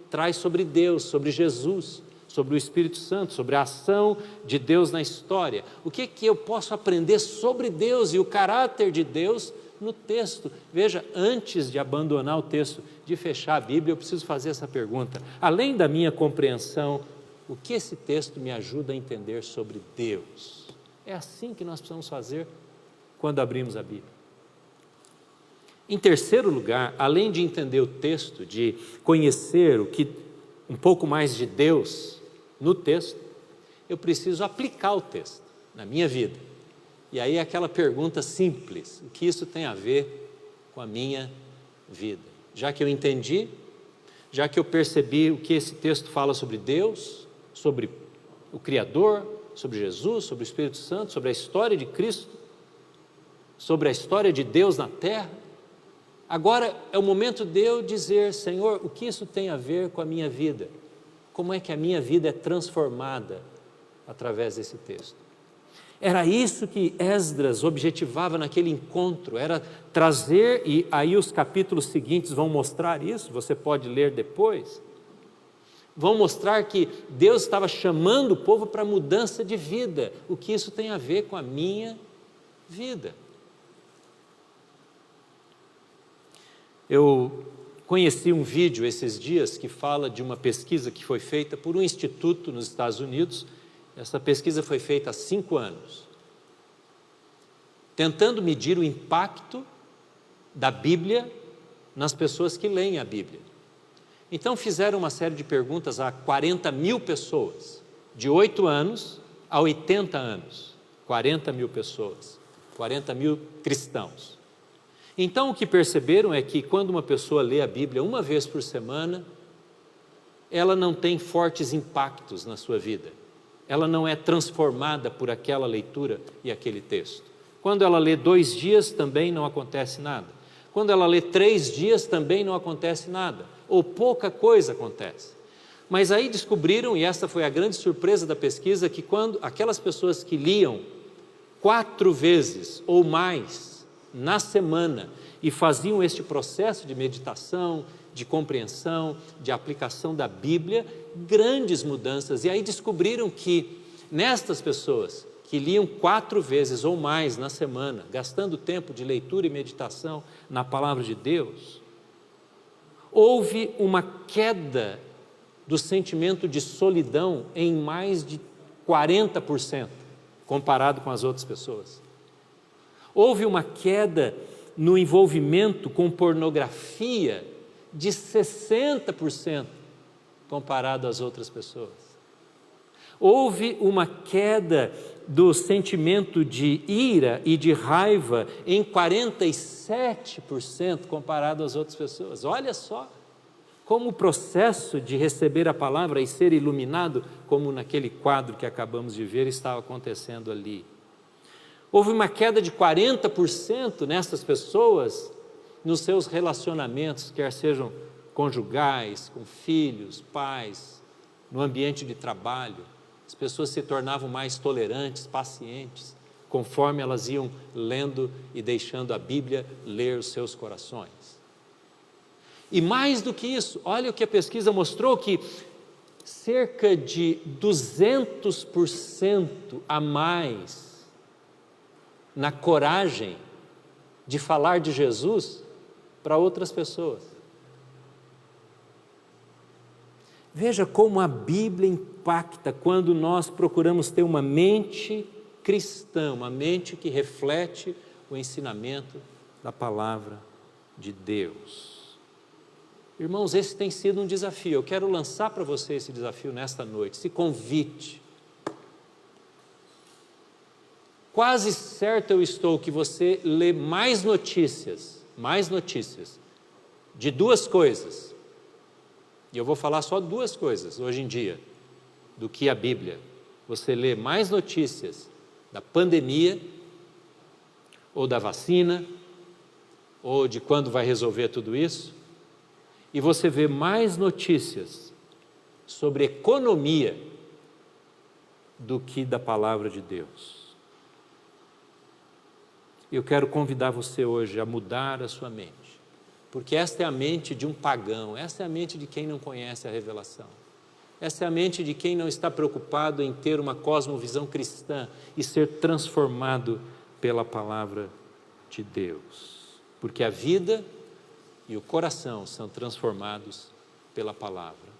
traz sobre Deus, sobre Jesus, sobre o Espírito Santo, sobre a ação de Deus na história? O que eu posso aprender sobre Deus e o caráter de Deus no texto? Veja, antes de abandonar o texto, de fechar a Bíblia, eu preciso fazer essa pergunta. Além da minha compreensão, o que esse texto me ajuda a entender sobre Deus? É assim que nós precisamos fazer quando abrimos a Bíblia. Em terceiro lugar, além de entender o texto, de conhecer um pouco mais de Deus no texto, eu preciso aplicar o texto na minha vida. E aí aquela pergunta simples, o que isso tem a ver com a minha vida? Já que eu entendi, já que eu percebi o que esse texto fala sobre Deus, sobre o Criador, sobre Jesus, sobre o Espírito Santo, sobre a história de Cristo, sobre a história de Deus na terra, agora é o momento de eu dizer, Senhor, o que isso tem a ver com a minha vida? Como é que a minha vida é transformada através desse texto? Era isso que Esdras objetivava naquele encontro, era trazer, e aí os capítulos seguintes vão mostrar isso, você pode ler depois, vão mostrar que Deus estava chamando o povo para mudança de vida. O que isso tem a ver com a minha vida? Eu conheci um vídeo esses dias que fala de uma pesquisa que foi feita por um instituto nos Estados Unidos. Essa pesquisa foi feita há 5 anos, tentando medir o impacto da Bíblia nas pessoas que leem a Bíblia. Então fizeram uma série de perguntas a 40 mil pessoas, de 8 anos a 80 anos, 40 mil pessoas, 40 mil cristãos. Então o que perceberam é que quando uma pessoa lê a Bíblia uma vez por semana, ela não tem fortes impactos na sua vida, ela não é transformada por aquela leitura e aquele texto. Quando ela lê 2 dias, também não acontece nada. Quando ela lê 3 dias, também não acontece nada, ou pouca coisa acontece. Mas aí descobriram, e essa foi a grande surpresa da pesquisa, que quando aquelas pessoas que liam 4 vezes ou mais na semana e faziam este processo de meditação, de compreensão, de aplicação da Bíblia, grandes mudanças. E aí descobriram que nestas pessoas que liam 4 vezes ou mais na semana, gastando tempo de leitura e meditação na palavra de Deus, houve uma queda do sentimento de solidão em mais de 40% comparado com as outras pessoas. Houve uma queda no envolvimento com pornografia de 60% comparado às outras pessoas. Houve uma queda do sentimento de ira e de raiva em 47% comparado às outras pessoas. Olha só como o processo de receber a palavra e ser iluminado, como naquele quadro que acabamos de ver, estava acontecendo ali. Houve uma queda de 40% nessas pessoas nos seus relacionamentos, quer sejam conjugais, com filhos, pais, no ambiente de trabalho. As pessoas se tornavam mais tolerantes, pacientes, conforme elas iam lendo e deixando a Bíblia ler os seus corações. E mais do que isso, olha o que a pesquisa mostrou, que cerca de 200% a mais na coragem de falar de Jesus para outras pessoas. Veja como a Bíblia impacta quando nós procuramos ter uma mente cristã, uma mente que reflete o ensinamento da palavra de Deus. Irmãos, esse tem sido um desafio. Eu quero lançar para você esse desafio nesta noite, esse convite. Quase certo eu estou que você lê mais notícias de duas coisas, e eu vou falar só duas coisas hoje em dia, do que a Bíblia. Você lê mais notícias da pandemia, ou da vacina, ou de quando vai resolver tudo isso, e você vê mais notícias sobre economia do que da palavra de Deus. Eu quero convidar você hoje a mudar a sua mente, porque esta é a mente de um pagão, esta é a mente de quem não conhece a revelação, esta é a mente de quem não está preocupado em ter uma cosmovisão cristã e ser transformado pela palavra de Deus, porque a vida e o coração são transformados pela palavra.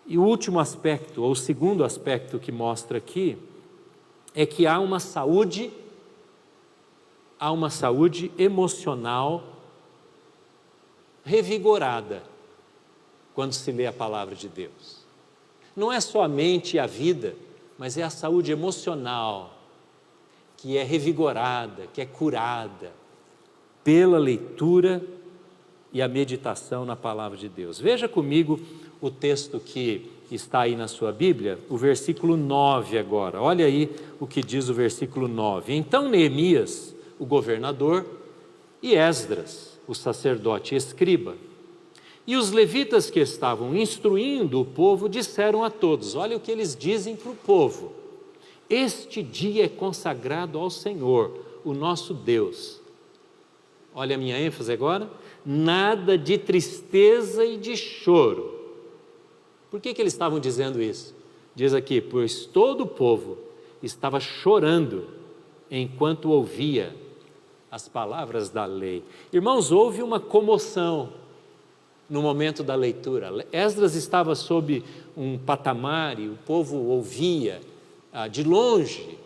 E o último aspecto, ou o segundo aspecto que mostra aqui, é que há uma saúde emocional revigorada quando se lê a palavra de Deus. Não é só a mente e a vida, mas é a saúde emocional que é revigorada, que é curada pela leitura e a meditação na palavra de Deus. Veja comigo o texto que está aí na sua Bíblia, o versículo 9 agora. Olha aí o que diz o versículo 9. Então Neemias, o governador, e Esdras, o sacerdote e escriba, e os levitas que estavam instruindo o povo disseram a todos, olha o que eles dizem para o povo: este dia é consagrado ao Senhor, o nosso Deus. Olha a minha ênfase agora, nada de tristeza e de choro. Por que eles estavam dizendo isso? Diz aqui, pois todo o povo estava chorando enquanto ouvia as palavras da lei. Irmãos, houve uma comoção no momento da leitura. Esdras estava sob um patamar e o povo ouvia de longe,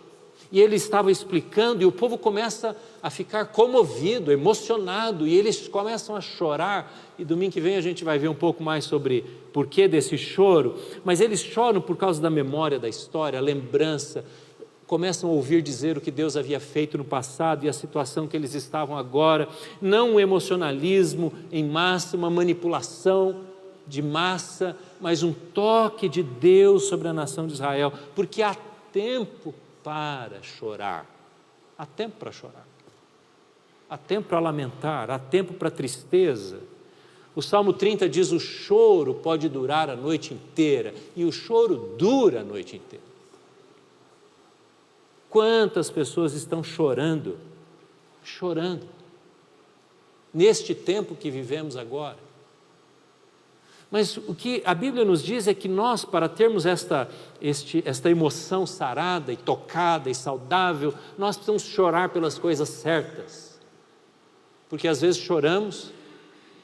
e ele estava explicando, e o povo começa a ficar comovido, emocionado, e eles começam a chorar, e domingo que vem a gente vai ver um pouco mais sobre porquê desse choro, mas eles choram por causa da memória da história, a lembrança, começam a ouvir dizer o que Deus havia feito no passado e a situação que eles estavam agora, não um emocionalismo em massa, uma manipulação de massa, mas um toque de Deus sobre a nação de Israel, porque há tempo para chorar, há tempo para chorar, há tempo para lamentar, há tempo para tristeza. O Salmo 30 diz: o choro pode durar a noite inteira, e o choro dura a noite inteira. Quantas pessoas estão chorando, neste tempo que vivemos agora? Mas o que a Bíblia nos diz é que nós, para termos esta emoção sarada e tocada e saudável, nós precisamos chorar pelas coisas certas, porque às vezes choramos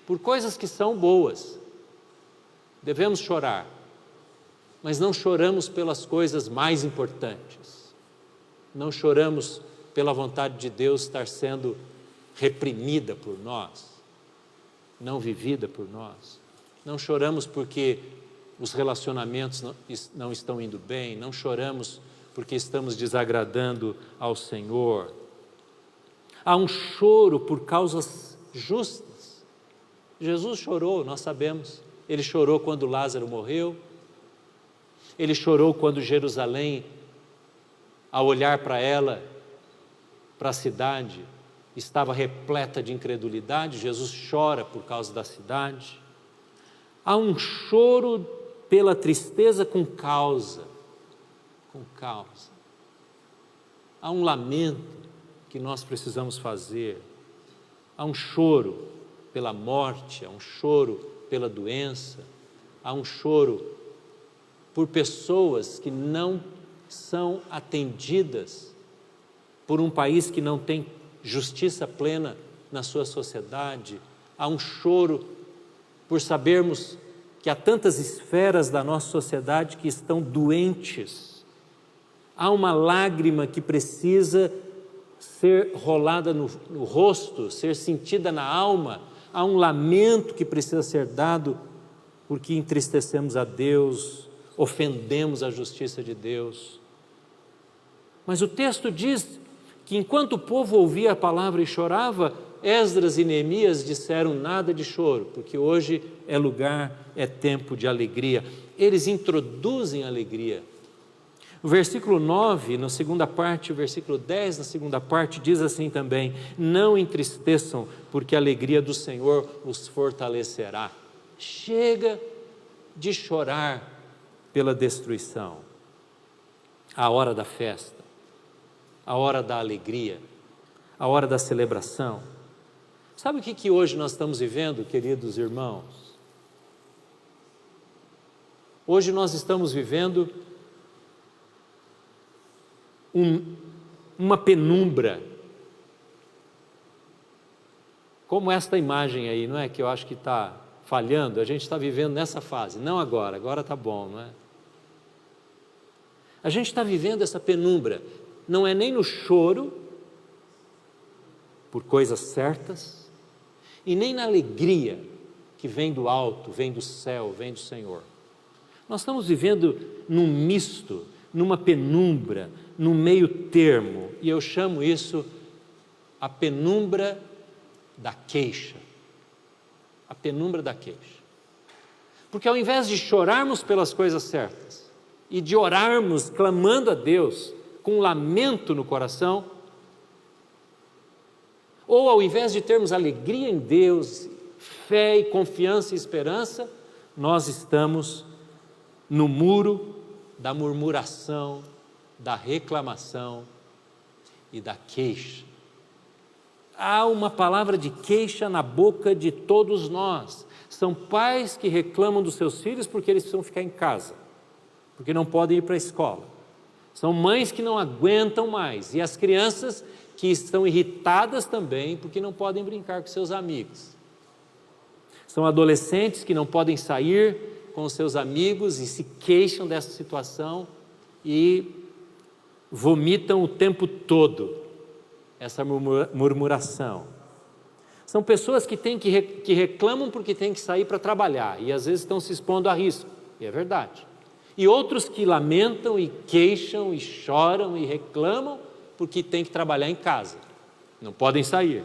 por coisas que são boas, devemos chorar, mas não choramos pelas coisas mais importantes. Não choramos pela vontade de Deus estar sendo reprimida por nós, não vivida por nós. Não choramos porque os relacionamentos não estão indo bem, não choramos porque estamos desagradando ao Senhor. Há um choro por causas justas. Jesus chorou, nós sabemos. Ele chorou quando Lázaro morreu. Ele chorou quando Jerusalém, ao olhar para ela, para a cidade, estava repleta de incredulidade. Jesus chora por causa da cidade. Há um choro pela tristeza com causa. Com causa. Há um lamento que nós precisamos fazer. Há um choro pela morte, há um choro pela doença, há um choro por pessoas que não são atendidas, por um país que não tem justiça plena na sua sociedade. Há um choro por sabermos que há tantas esferas da nossa sociedade que estão doentes. Há uma lágrima que precisa ser rolada no rosto, ser sentida na alma. Há um lamento que precisa ser dado porque entristecemos a Deus, ofendemos a justiça de Deus. Mas o texto diz que enquanto o povo ouvia a palavra e chorava, Esdras e Neemias disseram nada de choro, porque hoje é lugar, é tempo de alegria. Eles introduzem a alegria. O versículo 9, na segunda parte, o versículo 10, na segunda parte, diz assim também: não entristeçam, porque a alegria do Senhor os fortalecerá. Chega de chorar pela destruição. A hora da festa, a hora da alegria, a hora da celebração. Sabe o que hoje nós estamos vivendo, queridos irmãos? Hoje nós estamos vivendo uma penumbra, como esta imagem aí, não é? Que eu acho que está falhando. A gente está vivendo nessa fase, não agora está bom, não é? A gente está vivendo essa penumbra, não é nem no choro, por coisas certas, e nem na alegria que vem do alto, vem do céu, vem do Senhor. Nós estamos vivendo num misto, numa penumbra, no meio termo, e eu chamo isso a penumbra da queixa. A penumbra da queixa. Porque ao invés de chorarmos pelas coisas certas e de orarmos clamando a Deus com um lamento no coração, ou ao invés de termos alegria em Deus, fé e confiança e esperança, nós estamos no muro da murmuração, da reclamação e da queixa. Há uma palavra de queixa na boca de todos nós. São pais que reclamam dos seus filhos porque eles precisam ficar em casa, porque não podem ir para a escola. São mães que não aguentam mais, e as crianças que estão irritadas também porque não podem brincar com seus amigos. São adolescentes que não podem sair com os seus amigos e se queixam dessa situação e vomitam o tempo todo essa murmuração. São pessoas que reclamam porque têm que sair para trabalhar e às vezes estão se expondo a risco, e é verdade. E outros que lamentam e queixam e choram e reclamam porque têm que trabalhar em casa, não podem sair.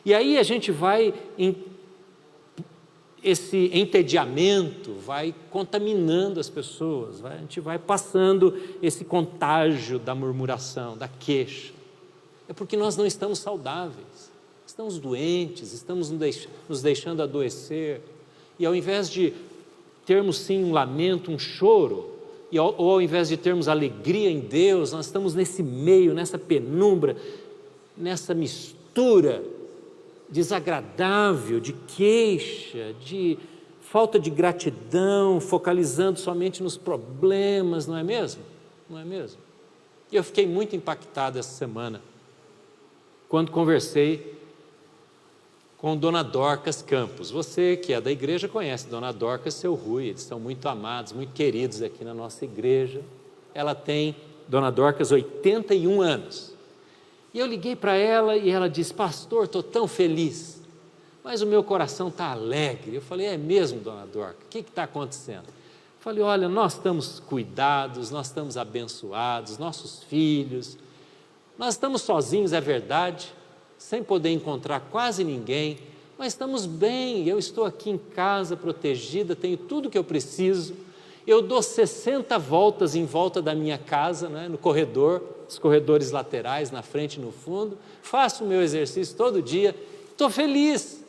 E aí a gente vai, esse entediamento vai contaminando as pessoas, a gente vai passando esse contágio da murmuração, da queixa. É porque nós não estamos saudáveis, estamos doentes, estamos nos deixando adoecer, e ao invés de termos sim um lamento, um choro, ou ao invés de termos alegria em Deus, nós estamos nesse meio, nessa penumbra, nessa mistura desagradável de queixa, de falta de gratidão, focalizando somente nos problemas, não é mesmo? Não é mesmo? E eu fiquei muito impactado essa semana, quando conversei com Dona Dorcas Campos. Você que é da igreja conhece Dona Dorcas e seu Rui, eles são muito amados, muito queridos aqui na nossa igreja. Ela tem, Dona Dorcas, 81 anos. E eu liguei para ela e ela disse: pastor, estou tão feliz, mas o meu coração está alegre. Eu falei: é mesmo, Dona Dorcas? O que está acontecendo? Eu falei: olha, nós estamos cuidados, nós estamos abençoados, nossos filhos, nós estamos sozinhos, é verdade, sem poder encontrar quase ninguém, mas estamos bem, eu estou aqui em casa protegida, tenho tudo o que eu preciso, eu dou 60 voltas em volta da minha casa, né, no corredor, os corredores laterais, na frente e no fundo, faço o meu exercício todo dia, estou feliz.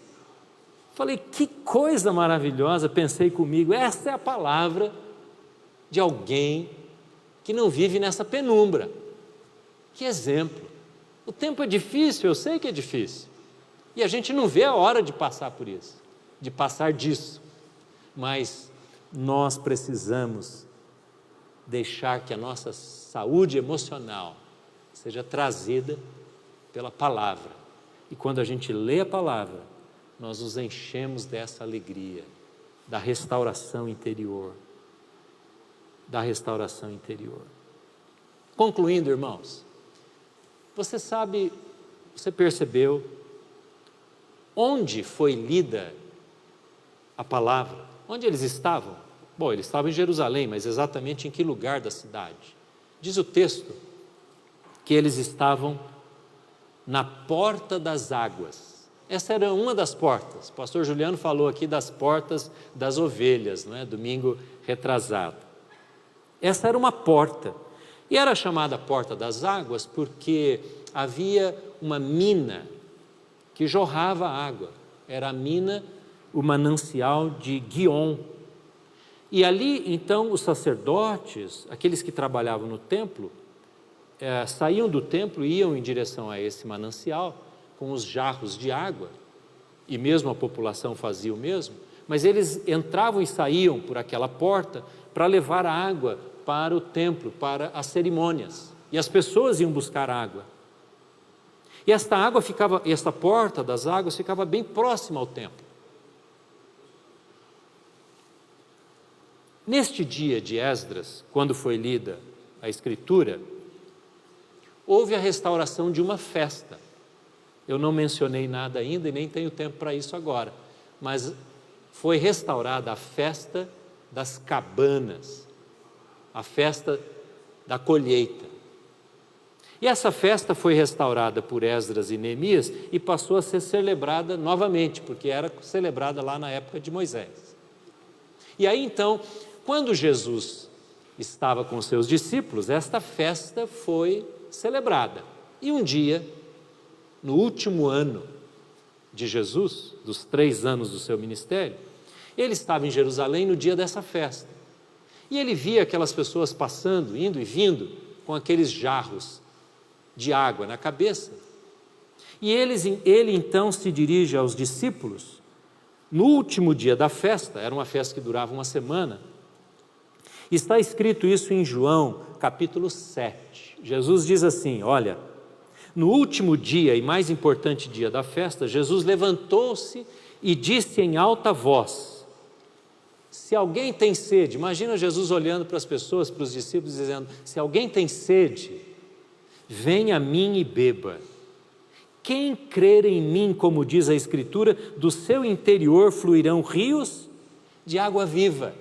Falei: que coisa maravilhosa, pensei comigo, essa é a palavra de alguém que não vive nessa penumbra. Que exemplo! O tempo é difícil, eu sei que é difícil, e a gente não vê a hora de passar por isso, de passar disso, mas nós precisamos deixar que a nossa saúde emocional seja trazida pela palavra, e quando a gente lê a palavra, nós nos enchemos dessa alegria, da restauração interior, Concluindo, irmãos, você percebeu onde foi lida a palavra? Onde eles estavam? Bom, eles estavam em Jerusalém, mas exatamente em que lugar da cidade? Diz o texto que eles estavam na porta das águas. Essa era uma das portas. O pastor Juliano falou aqui das portas das ovelhas, não é? Domingo retrasado. Essa era uma porta. E era chamada Porta das Águas porque havia uma mina que jorrava água. Era a mina, o manancial de Guion. E ali, então, os sacerdotes, aqueles que trabalhavam no templo, saíam do templo e iam em direção a esse manancial com os jarros de água, e mesmo a população fazia o mesmo, mas eles entravam e saíam por aquela porta para levar a água para o templo, para as cerimônias, e as pessoas iam buscar água. E esta porta das águas ficava bem próxima ao templo. Neste dia de Esdras, quando foi lida a Escritura, houve a restauração de uma festa. Eu não mencionei nada ainda e nem tenho tempo para isso agora, mas foi restaurada a festa das cabanas, a festa da colheita. E essa festa foi restaurada por Esdras e Neemias e passou a ser celebrada novamente, porque era celebrada lá na época de Moisés. E aí então, quando Jesus estava com seus discípulos, esta festa foi celebrada. E um dia, no último ano de Jesus, dos 3 anos do seu ministério, ele estava em Jerusalém no dia dessa festa. E ele via aquelas pessoas passando, indo e vindo, com aqueles jarros de água na cabeça. E ele então se dirige aos discípulos, no último dia da festa, era uma festa que durava uma semana. Está escrito isso em João, capítulo 7. Jesus diz assim: olha, no último dia e mais importante dia da festa, Jesus levantou-se e disse em alta voz: se alguém tem sede, imagina Jesus olhando para as pessoas, para os discípulos, dizendo: se alguém tem sede, venha a mim e beba. Quem crer em mim, como diz a Escritura, do seu interior fluirão rios de água viva.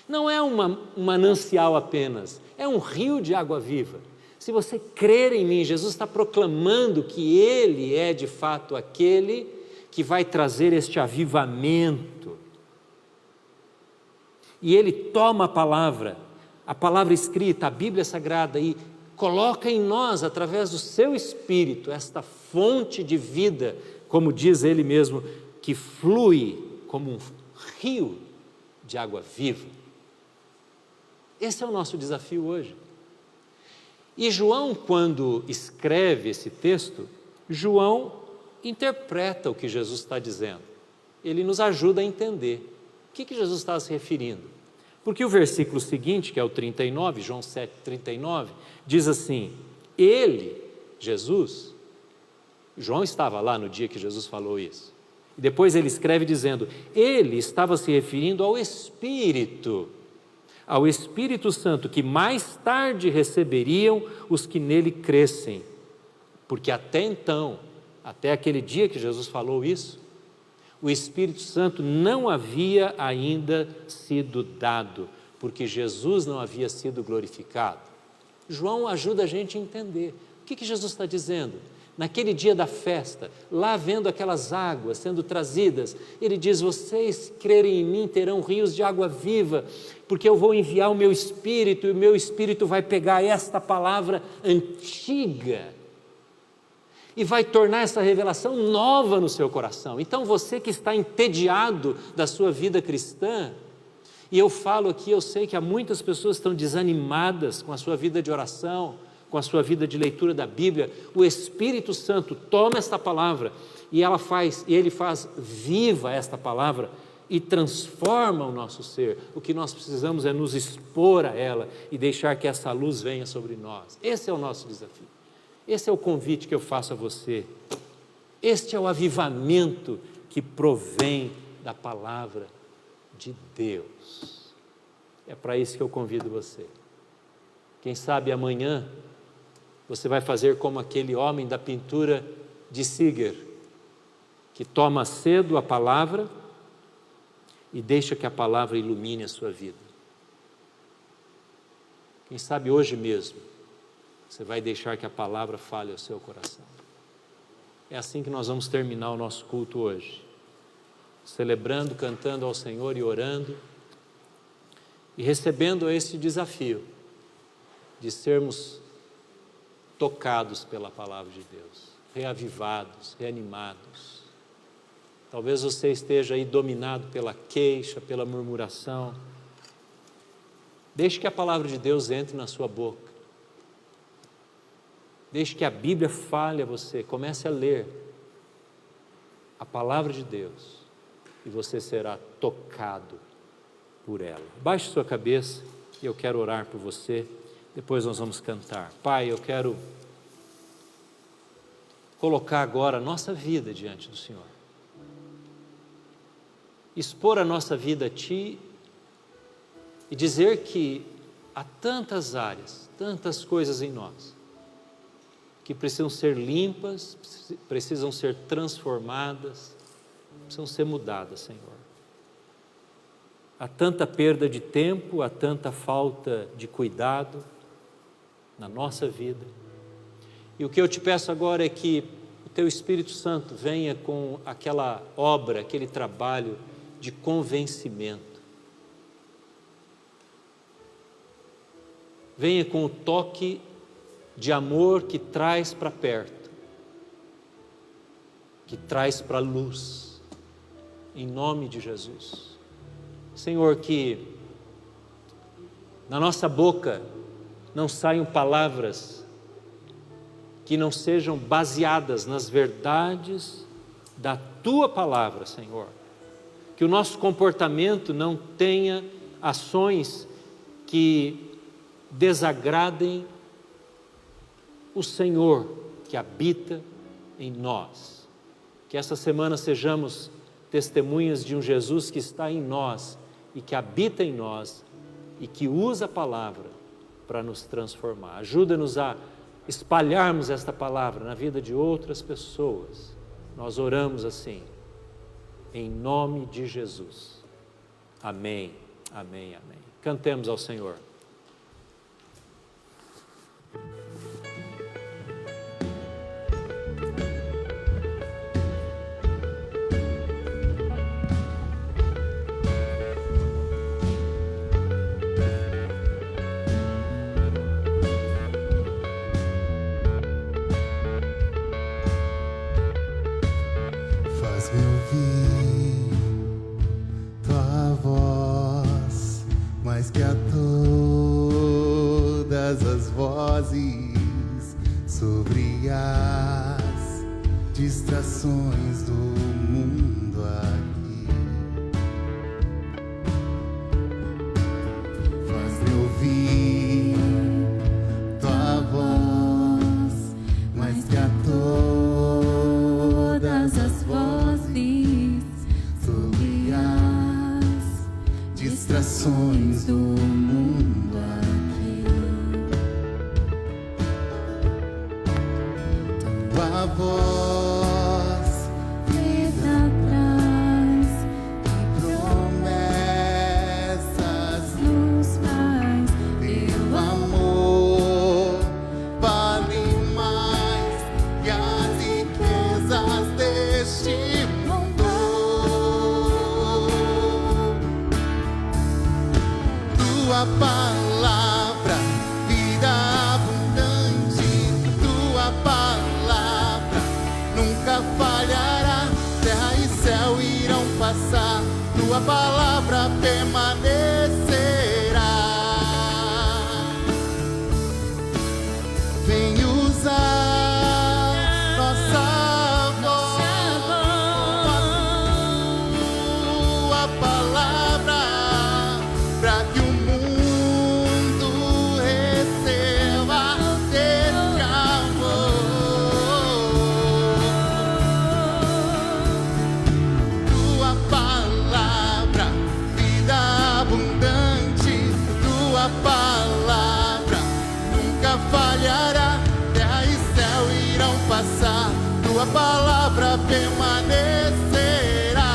Não é um manancial apenas, é um rio de água viva. Se você crer em mim, Jesus está proclamando que Ele é de fato aquele que vai trazer este avivamento. E Ele toma a palavra escrita, a Bíblia Sagrada, e coloca em nós, através do seu Espírito, esta fonte de vida, como diz Ele mesmo, que flui como um rio de água viva. Esse é o nosso desafio hoje. E João, quando escreve esse texto, João interpreta o que Jesus está dizendo. Ele nos ajuda a entender o que Jesus está se referindo. Porque o versículo seguinte, que é o 39, João 7, 39, diz assim: ele, Jesus, João estava lá no dia que Jesus falou isso, E depois ele escreve dizendo, ele estava se referindo ao Espírito Santo, que mais tarde receberiam os que nele crescem. Porque até então, até aquele dia que Jesus falou isso, o Espírito Santo não havia ainda sido dado, porque Jesus não havia sido glorificado. João ajuda a gente a entender. O que Jesus está dizendo? Naquele dia da festa, lá vendo aquelas águas sendo trazidas, ele diz, vocês crerem em mim terão rios de água viva, porque eu vou enviar o meu Espírito, e o meu Espírito vai pegar esta palavra antiga e vai tornar essa revelação nova no seu coração. Então você que está entediado da sua vida cristã, e eu falo aqui, eu sei que há muitas pessoas que estão desanimadas com a sua vida de oração, com a sua vida de leitura da Bíblia, o Espírito Santo toma esta palavra e ele faz viva esta palavra e transforma o nosso ser. O que nós precisamos é nos expor a ela e deixar que essa luz venha sobre nós. Esse é o nosso desafio. Esse é o convite que eu faço a você. Este é o avivamento que provém da palavra de Deus. É para isso que eu convido você. Quem sabe amanhã você vai fazer como aquele homem da pintura de Seeger, que toma cedo a palavra e deixa que a palavra ilumine a sua vida. Quem sabe hoje mesmo você vai deixar que a palavra fale ao seu coração. É assim que nós vamos terminar o nosso culto hoje, celebrando, cantando ao Senhor e orando e recebendo esse desafio de sermos tocados pela palavra de Deus, reavivados, reanimados. Talvez você esteja aí dominado pela queixa, pela murmuração. Deixe que a palavra de Deus entre na sua boca. Deixe que a Bíblia fale a você. Comece a ler a palavra de Deus e você será tocado por ela. Baixe sua cabeça e eu quero orar por você. Depois nós vamos cantar. Pai, eu quero colocar agora a nossa vida diante do Senhor. Expor a nossa vida a Ti e dizer que há tantas áreas, tantas coisas em nós que precisam ser limpas, precisam ser transformadas, precisam ser mudadas, Senhor. Há tanta perda de tempo, há tanta falta de cuidado na nossa vida. E o que eu te peço agora é que o Teu Espírito Santo venha com aquela obra, aquele trabalho de convencimento. Venha com o toque de amor que traz para perto, que traz para a luz, em nome de Jesus. Senhor, que na nossa boca não saiam palavras que não sejam baseadas nas verdades da Tua palavra, Senhor. Que o nosso comportamento não tenha ações que desagradem o Senhor que habita em nós. Que essa semana sejamos testemunhas de um Jesus que está em nós e que habita em nós e que usa a palavra para nos transformar. Ajuda-nos a espalharmos esta palavra na vida de outras pessoas. Nós oramos assim, em nome de Jesus. Amém, amém, amém. Cantemos ao Senhor. Faz-me ouvir Tua voz, mais que a todas as vozes, sobre as distrações do mundo aqui. Faz-me ouvir Tua voz, mais que a todas as vozes, distrações do mundo aqui. Tua voz Vida traz e promessas, nos faz teu amor vale mais que as riquezas deste mundo. Tua palavra, vida abundante, tua palavra nunca falhará. Terra e céu irão passar, tua palavra permanecerá. Vem usar nossa voz, tua palavra, para que o mundo receba deste amor. Tua palavra, vida abundante, tua palavra nunca falhará. Terra e céu irão passar, tua palavra permanecerá.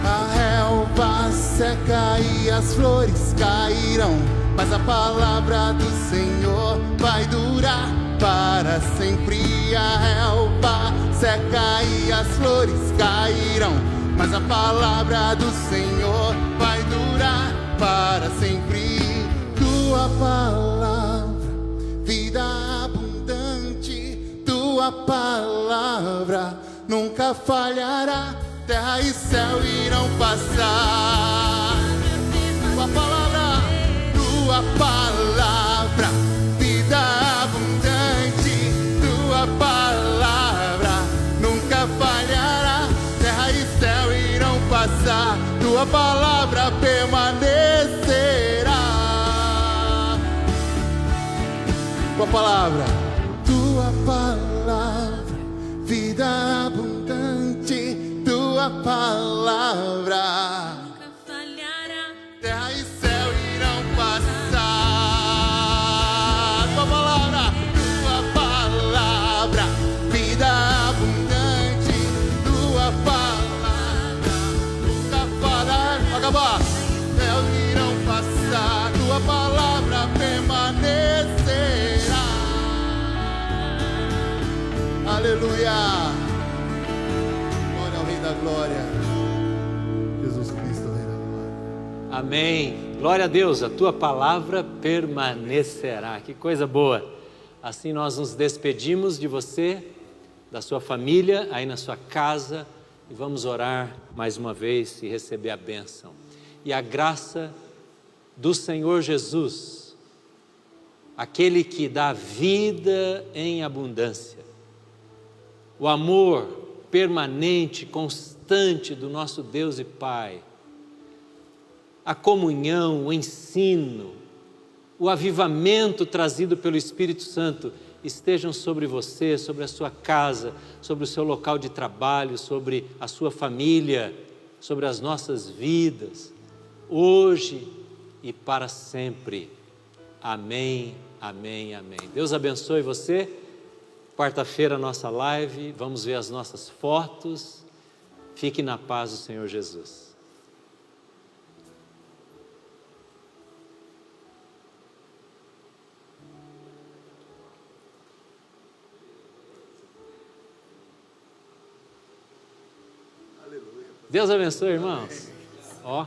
A relva seca e as flores cairão, mas a palavra do Senhor vai durar para sempre. A relva seca e as flores cairão, mas a palavra do Senhor vai durar para sempre. Tua palavra, vida abundante, tua palavra nunca falhará. Terra e céu irão passar. Tua palavra, vida abundante, tua palavra nunca falhará. Terra e céu irão passar, tua palavra permanecerá. Tua palavra, vida abundante, tua palavra nunca falhará. terra e céu irão passar. Tua palavra, vida abundante, tua palavra nunca falhará. Acabar. Céus irão passar, tua palavra permanecerá. Aleluia. Glória ao Rei da Glória, Jesus Cristo, Rei da Glória. Amém. Glória a Deus, a tua palavra permanecerá. Que coisa boa. Assim nós nos despedimos de você, da sua família, aí na sua casa, e vamos orar mais uma vez e receber a bênção. E a graça do Senhor Jesus, aquele que dá vida em abundância, o amor permanente, constante do nosso Deus e Pai, a comunhão, o ensino, o avivamento trazido pelo Espírito Santo estejam sobre você, sobre a sua casa, sobre o seu local de trabalho, sobre a sua família, sobre as nossas vidas, hoje e para sempre. Amém, amém, amém. Deus abençoe você. Quarta-feira a nossa live, vamos ver as nossas fotos. Fique na paz do Senhor Jesus. Deus abençoe, irmãos. Ó.